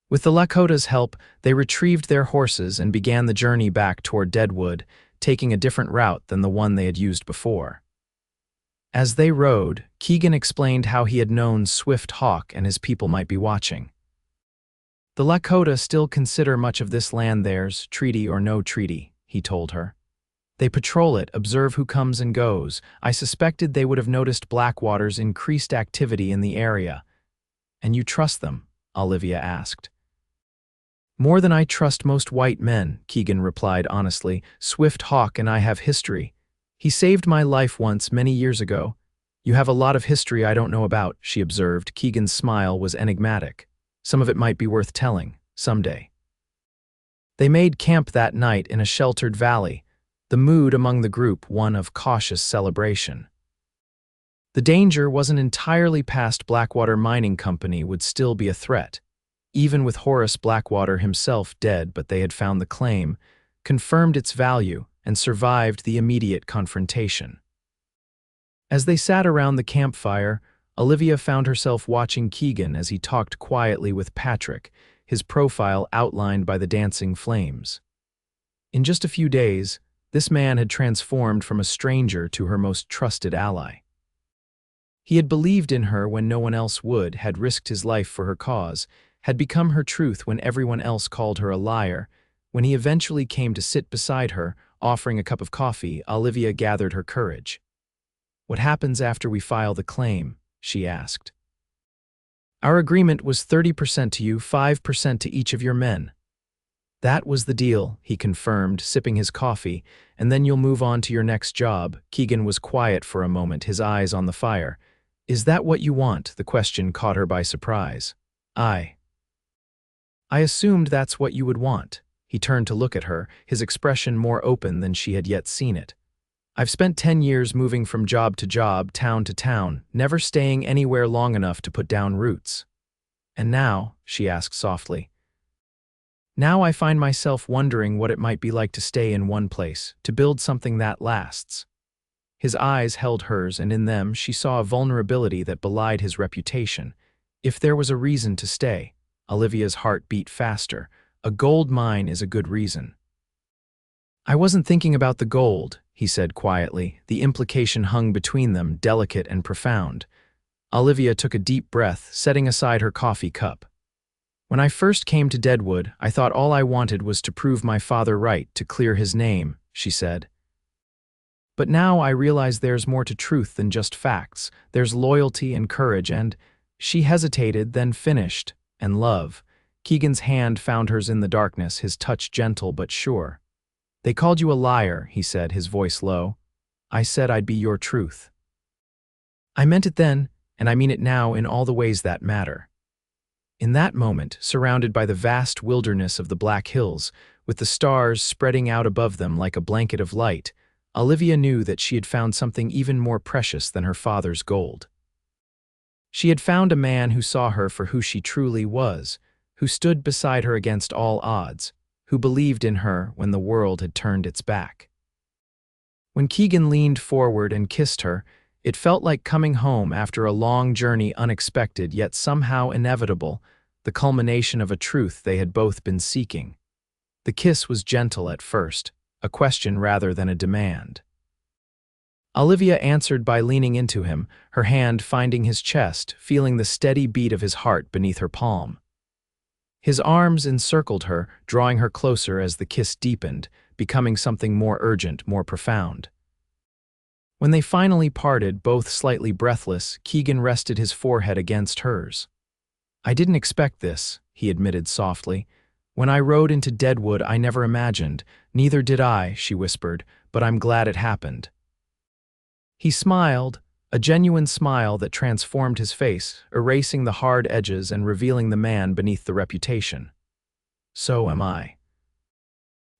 With the Lakota's help, they retrieved their horses and began the journey back toward Deadwood, taking a different route than the one they had used before. As they rode, Keegan explained how he had known Swift Hawk and his people might be watching. The Lakota still consider much of this land theirs, treaty or no treaty, he told her. They patrol it, observe who comes and goes. I suspected they would have noticed Blackwater's increased activity in the area. And you trust them? Olivia asked. More than I trust most white men, Keegan replied honestly. Swift Hawk and I have history. He saved my life once, many years ago. You have a lot of history I don't know about, she observed. Keegan's smile was enigmatic. Some of it might be worth telling, someday. They made camp that night in a sheltered valley, the mood among the group one of cautious celebration. The danger wasn't entirely past. Blackwater Mining Company would still be a threat, even with Horace Blackwater himself dead, but they had found the claim, confirmed its value, and survived the immediate confrontation. As they sat around the campfire, Olivia found herself watching Keegan as he talked quietly with Patrick, his profile outlined by the dancing flames. In just a few days, this man had transformed from a stranger to her most trusted ally. He had believed in her when no one else would, had risked his life for her cause, had become her truth when everyone else called her a liar. When he eventually came to sit beside her, offering a cup of coffee, Olivia gathered her courage. "What happens after we file the claim?" she asked. "Our agreement was 30% to you, 5% to each of your men." "That was the deal," he confirmed, sipping his coffee, "and then you'll move on to your next job." Keegan was quiet for a moment, his eyes on the fire. "Is that what you want?" The question caught her by surprise. I assumed that's what you would want." He turned to look at her, his expression more open than she had yet seen it. "I've spent 10 years moving from job to job, town to town, never staying anywhere long enough to put down roots. And now," she asked softly, "now I find myself wondering what it might be like to stay in one place, to build something that lasts." His eyes held hers, and in them she saw a vulnerability that belied his reputation. If there was a reason to stay, Olivia's heart beat faster. A gold mine is a good reason. "I wasn't thinking about the gold," he said quietly. The implication hung between them, delicate and profound. Olivia took a deep breath, setting aside her coffee cup. "When I first came to Deadwood, I thought all I wanted was to prove my father right, to clear his name," she said. "But now I realize there's more to truth than just facts. There's loyalty and courage and—" She hesitated, then finished, "and love." Keegan's hand found hers in the darkness, his touch gentle but sure. "They called you a liar," he said, his voice low. "I said I'd be your truth. I meant it then, and I mean it now in all the ways that matter." In that moment, surrounded by the vast wilderness of the Black Hills, with the stars spreading out above them like a blanket of light, Olivia knew that she had found something even more precious than her father's gold. She had found a man who saw her for who she truly was, who stood beside her against all odds, who believed in her when the world had turned its back. When Keegan leaned forward and kissed her, it felt like coming home after a long journey, unexpected yet somehow inevitable, the culmination of a truth they had both been seeking. The kiss was gentle at first, a question rather than a demand. Olivia answered by leaning into him, her hand finding his chest, feeling the steady beat of his heart beneath her palm. His arms encircled her, drawing her closer as the kiss deepened, becoming something more urgent, more profound. When they finally parted, both slightly breathless, Keegan rested his forehead against hers. "I didn't expect this," he admitted softly. "When I rode into Deadwood, I never imagined." "Neither did I," she whispered, "but I'm glad it happened." He smiled, a genuine smile that transformed his face, erasing the hard edges and revealing the man beneath the reputation. "So am I."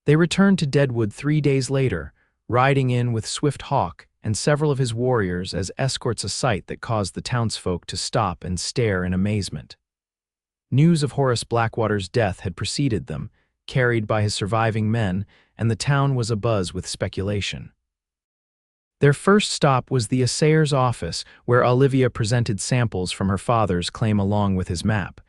They returned to Deadwood 3 days later, riding in with Swift Hawk and several of his warriors as escorts, a sight that caused the townsfolk to stop and stare in amazement. News of Horace Blackwater's death had preceded them, carried by his surviving men, and the town was abuzz with speculation. Their first stop was the assayer's office, where Olivia presented samples from her father's claim along with his map.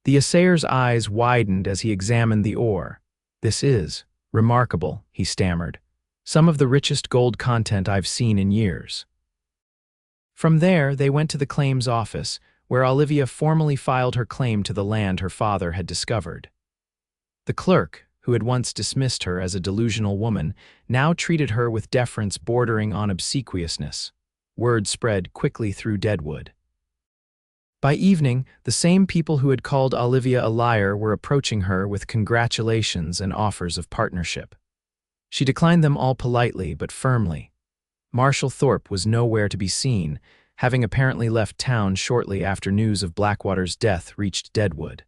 The assayer's eyes widened as he examined the ore. "This is remarkable," he stammered. Some of the richest gold content I've seen in years. From there, they went to the claims office, where Olivia formally filed her claim to the land her father had discovered. The clerk, who had once dismissed her as a delusional woman, now treated her with deference bordering on obsequiousness. Word spread quickly through Deadwood. By evening, the same people who had called Olivia a liar were approaching her with congratulations and offers of partnership. She declined them all politely but firmly. Marshall Thorpe was nowhere to be seen, having apparently left town shortly after news of Blackwater's death reached Deadwood.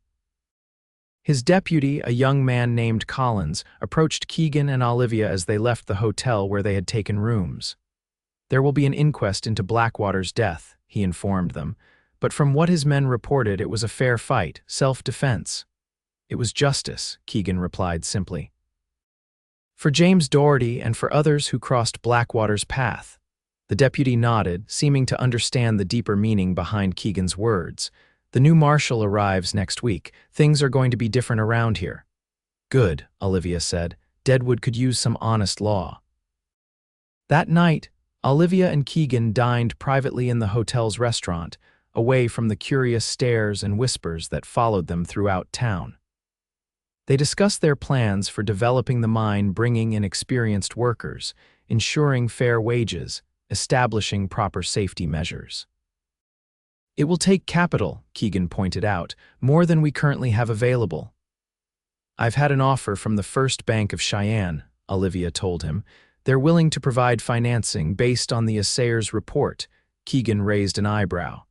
His deputy, a young man named Collins, approached Keegan and Olivia as they left the hotel where they had taken rooms. There will be an inquest into Blackwater's death, he informed them, but from what his men reported, it was a fair fight, self-defense. It was justice, Keegan replied simply. For James Daugherty and for others who crossed Blackwater's path. The deputy nodded, seeming to understand the deeper meaning behind Keegan's words. The new marshal arrives next week. Things are going to be different around here. Good, Olivia said. Deadwood could use some honest law. That night, Olivia and Keegan dined privately in the hotel's restaurant, away from the curious stares and whispers that followed them throughout town. They discussed their plans for developing the mine, bringing in experienced workers, ensuring fair wages, establishing proper safety measures. It will take capital, Keegan pointed out, more than we currently have available. I've had an offer from the First Bank of Cheyenne, Olivia told him. They're willing to provide financing based on the assayer's report. Keegan raised an eyebrow.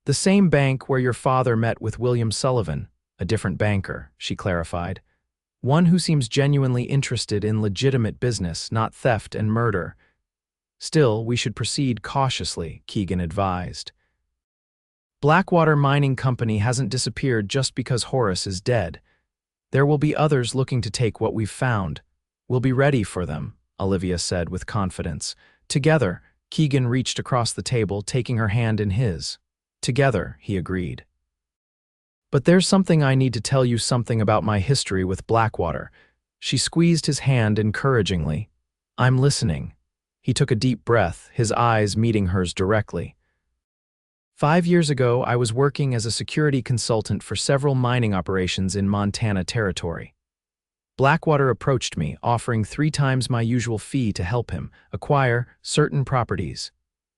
The same bank where your father met with William Sullivan, a different banker, she clarified. One who seems genuinely interested in legitimate business, not theft and murder. Still, we should proceed cautiously, Keegan advised. Blackwater Mining Company hasn't disappeared just because Horace is dead. There will be others looking to take what we've found. We'll be ready for them, Olivia said with confidence. Together, Keegan reached across the table, taking her hand in his. Together, he agreed. But there's something I need to tell you something about my history with Blackwater. She squeezed his hand encouragingly. I'm listening. He took a deep breath, his eyes meeting hers directly. 5 years ago, I was working as a security consultant for several mining operations in Montana Territory. Blackwater approached me, offering 3 times my usual fee to help him acquire certain properties.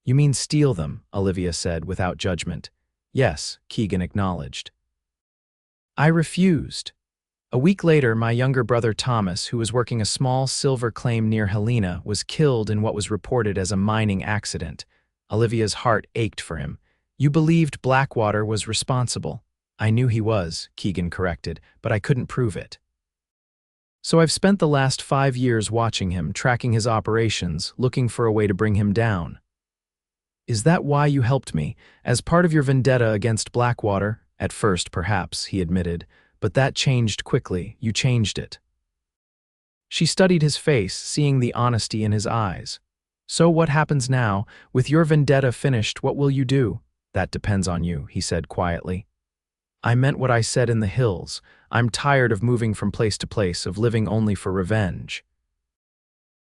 You mean steal them, Olivia said without judgment. Yes, Keegan acknowledged. I refused. A week later, my younger brother Thomas, who was working a small silver claim near Helena, was killed in what was reported as a mining accident. Olivia's heart ached for him. You believed Blackwater was responsible. I knew he was, Keegan corrected, but I couldn't prove it. So I've spent the last 5 years watching him, tracking his operations, looking for a way to bring him down. Is that why you helped me? As part of your vendetta against Blackwater? At first, perhaps, he admitted, but that changed quickly. You changed it. She studied his face, seeing the honesty in his eyes. So what happens now? With your vendetta finished, what will you do? That depends on you, he said quietly. I meant what I said in the hills. I'm tired of moving from place to place, of living only for revenge.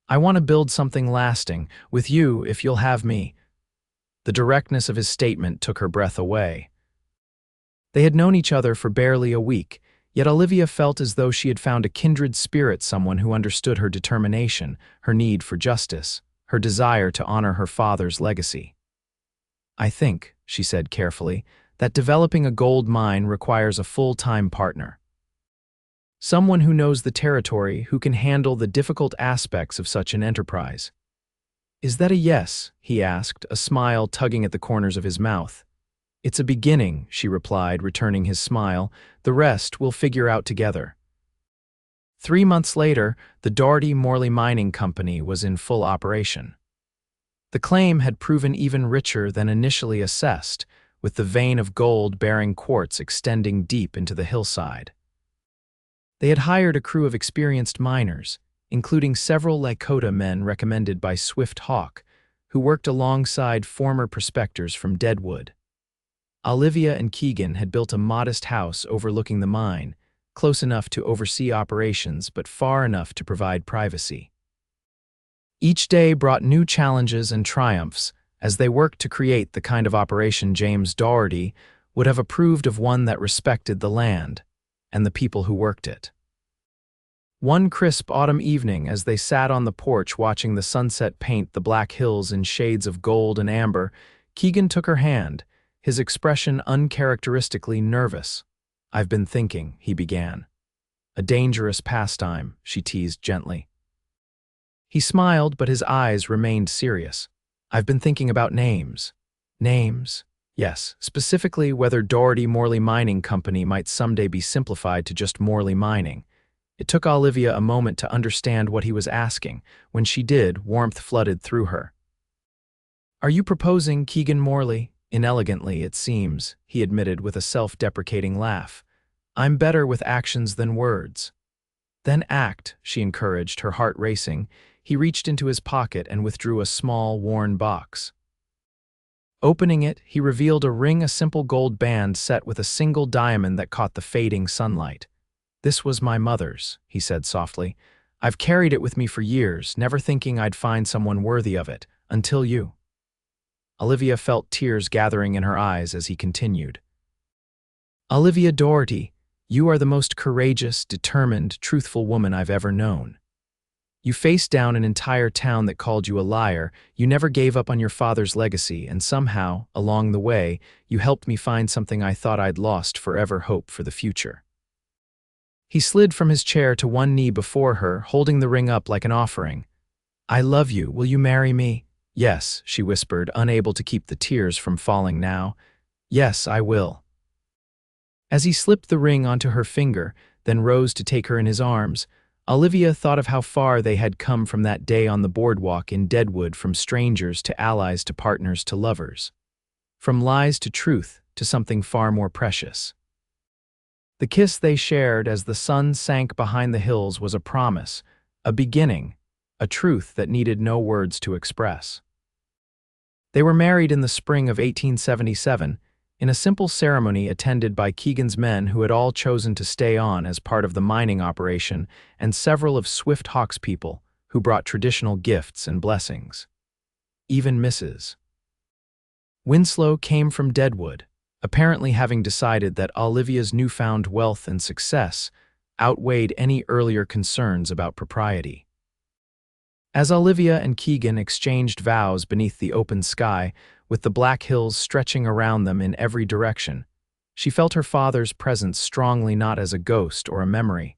I want to build something lasting, with you if you'll have me. The directness of his statement took her breath away. They had known each other for barely a week, yet Olivia felt as though she had found a kindred spirit, someone who understood her determination, her need for justice, her desire to honor her father's legacy. I think, she said carefully, that developing a gold mine requires a full-time partner. Someone who knows the territory, who can handle the difficult aspects of such an enterprise. Is that a yes? He asked, a smile tugging at the corners of his mouth. It's a beginning, she replied, returning his smile. The rest we'll figure out together. 3 months later, the Daugherty Mining Company was in full operation. The claim had proven even richer than initially assessed, with the vein of gold-bearing quartz extending deep into the hillside. They had hired a crew of experienced miners, including several Dakota men recommended by Swift Hawk, who worked alongside former prospectors from Deadwood. Olivia and Keegan had built a modest house overlooking the mine, close enough to oversee operations but far enough to provide privacy. Each day brought new challenges and triumphs as they worked to create the kind of operation James Daugherty would have approved of, one that respected the land and the people who worked it. One crisp autumn evening, as they sat on the porch watching the sunset paint the black hills in shades of gold and amber, Keegan took her hand, his expression uncharacteristically nervous. "I've been thinking," he began. "A dangerous pastime," she teased gently. He smiled, but his eyes remained serious. "I've been thinking about names." "Names?" "Yes, specifically whether Daugherty Morley Mining Company might someday be simplified to just Morley Mining." It took Olivia a moment to understand what he was asking. When she did, warmth flooded through her. "Are you proposing Keegan Morley?" "Inelegantly, it seems," he admitted with a self-deprecating laugh. "I'm better with actions than words." "Then act," she encouraged, her heart racing. He reached into his pocket and withdrew a small, worn box. Opening it, he revealed a simple gold band set with a single diamond that caught the fading sunlight. "This was my mother's," he said softly. "I've carried it with me for years, never thinking I'd find someone worthy of it, until you." Olivia felt tears gathering in her eyes as he continued. "Olivia Daugherty, you are the most courageous, determined, truthful woman I've ever known. You faced down an entire town that called you a liar, you never gave up on your father's legacy, and somehow, along the way, you helped me find something I thought I'd lost forever: hope for the future." He slid from his chair to one knee before her, holding the ring up like an offering. "I love you. Will you marry me?" "Yes," she whispered, unable to keep the tears from falling now. "Yes, I will." As he slipped the ring onto her finger, then rose to take her in his arms, Olivia thought of how far they had come from that day on the boardwalk in Deadwood, from strangers to allies to partners to lovers. From lies to truth to something far more precious. The kiss they shared as the sun sank behind the hills was a promise, a beginning, a truth that needed no words to express. They were married in the spring of 1877, in a simple ceremony attended by Keegan's men, who had all chosen to stay on as part of the mining operation, and several of Swift Hawk's people, who brought traditional gifts and blessings. Even Mrs. Winslow came from Deadwood, apparently having decided that Olivia's newfound wealth and success outweighed any earlier concerns about propriety. As Olivia and Keegan exchanged vows beneath the open sky, with the black hills stretching around them in every direction, she felt her father's presence strongly, not as a ghost or a memory,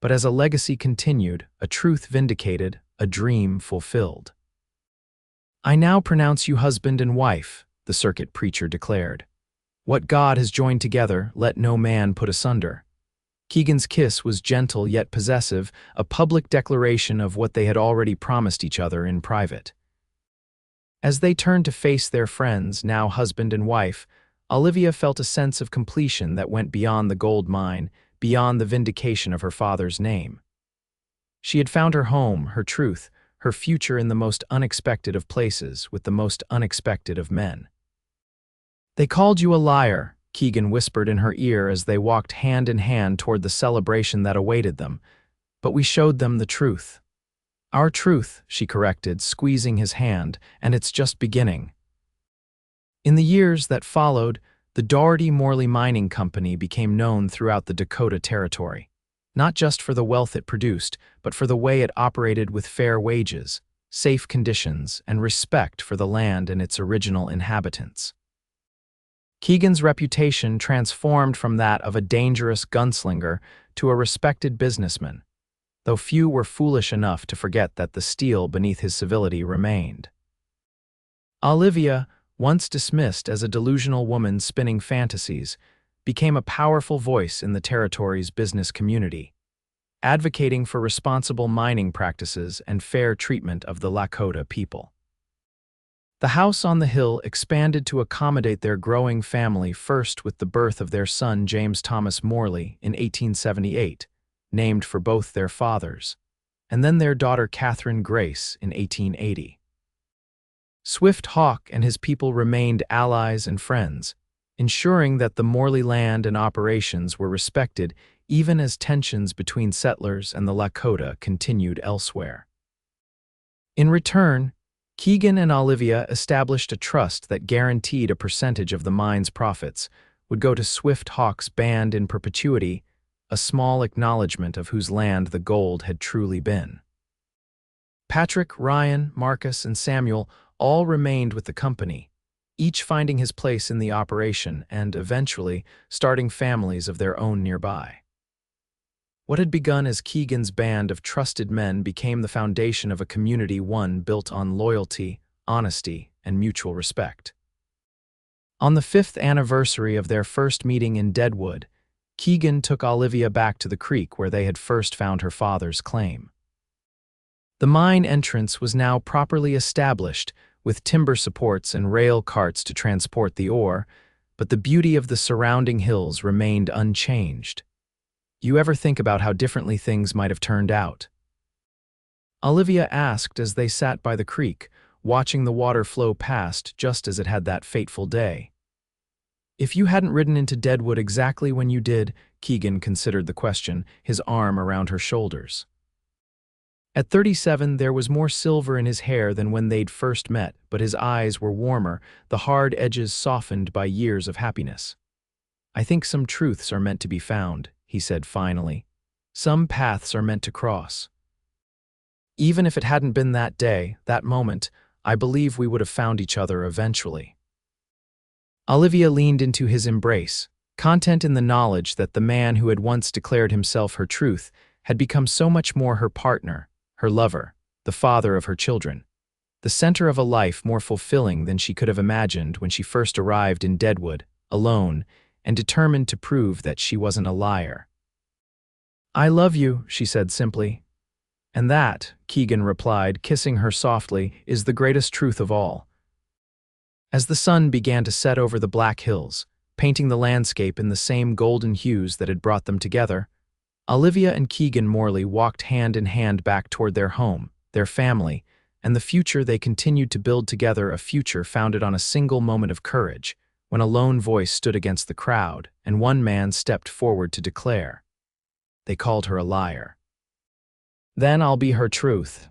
but as a legacy continued, a truth vindicated, a dream fulfilled. "I now pronounce you husband and wife," the circuit preacher declared. "What God has joined together, let no man put asunder." Keegan's kiss was gentle yet possessive, a public declaration of what they had already promised each other in private. As they turned to face their friends, now husband and wife, Olivia felt a sense of completion that went beyond the gold mine, beyond the vindication of her father's name. She had found her home, her truth, her future in the most unexpected of places, with the most unexpected of men. "They called you a liar," Keegan whispered in her ear as they walked hand in hand toward the celebration that awaited them, "but we showed them the truth." "Our truth," she corrected, squeezing his hand, "and it's just beginning." In the years that followed, the Daugherty Morley Mining Company became known throughout the Dakota Territory, not just for the wealth it produced, but for the way it operated with fair wages, safe conditions, and respect for the land and its original inhabitants. Keegan's reputation transformed from that of a dangerous gunslinger to a respected businessman, though few were foolish enough to forget that the steel beneath his civility remained. Olivia, once dismissed as a delusional woman spinning fantasies, became a powerful voice in the territory's business community, advocating for responsible mining practices and fair treatment of the Lakota people. The house on the hill expanded to accommodate their growing family, first with the birth of their son James Thomas Morley in 1878, named for both their fathers, and then their daughter Catherine Grace in 1880. Swift Hawk and his people remained allies and friends, ensuring that the Morley land and operations were respected even as tensions between settlers and the Lakota continued elsewhere. In return, Keegan and Olivia established a trust that guaranteed a percentage of the mine's profits would go to Swift Hawk's band in perpetuity, a small acknowledgement of whose land the gold had truly been. Patrick, Ryan, Marcus, and Samuel all remained with the company, each finding his place in the operation and, eventually, starting families of their own nearby. What had begun as Keegan's band of trusted men became the foundation of a community one built on loyalty, honesty, and mutual respect. On the 5th anniversary of their first meeting in Deadwood, Keegan took Olivia back to the creek where they had first found her father's claim. The mine entrance was now properly established, with timber supports and rail carts to transport the ore, but the beauty of the surrounding hills remained unchanged. You ever think about how differently things might have turned out? Olivia asked as they sat by the creek, watching the water flow past just as it had that fateful day. If you hadn't ridden into Deadwood exactly when you did, Keegan considered the question, his arm around her shoulders. At 37, there was more silver in his hair than when they'd first met, but his eyes were warmer, the hard edges softened by years of happiness. I think some truths are meant to be found, he said finally. Some paths are meant to cross. Even if it hadn't been that day, that moment, I believe we would have found each other eventually. Olivia leaned into his embrace, content in the knowledge that the man who had once declared himself her truth had become so much more her partner, her lover, the father of her children, the center of a life more fulfilling than she could have imagined when she first arrived in Deadwood, alone, and determined to prove that she wasn't a liar. "I love you," she said simply. "And that," Keegan replied, kissing her softly, "is the greatest truth of all." As the sun began to set over the Black Hills, painting the landscape in the same golden hues that had brought them together, Olivia and Keegan Morley walked hand in hand back toward their home, their family, and the future they continued to build together, a future founded on a single moment of courage, when a lone voice stood against the crowd and one man stepped forward to declare. They called her a liar. "Then I'll be her truth,"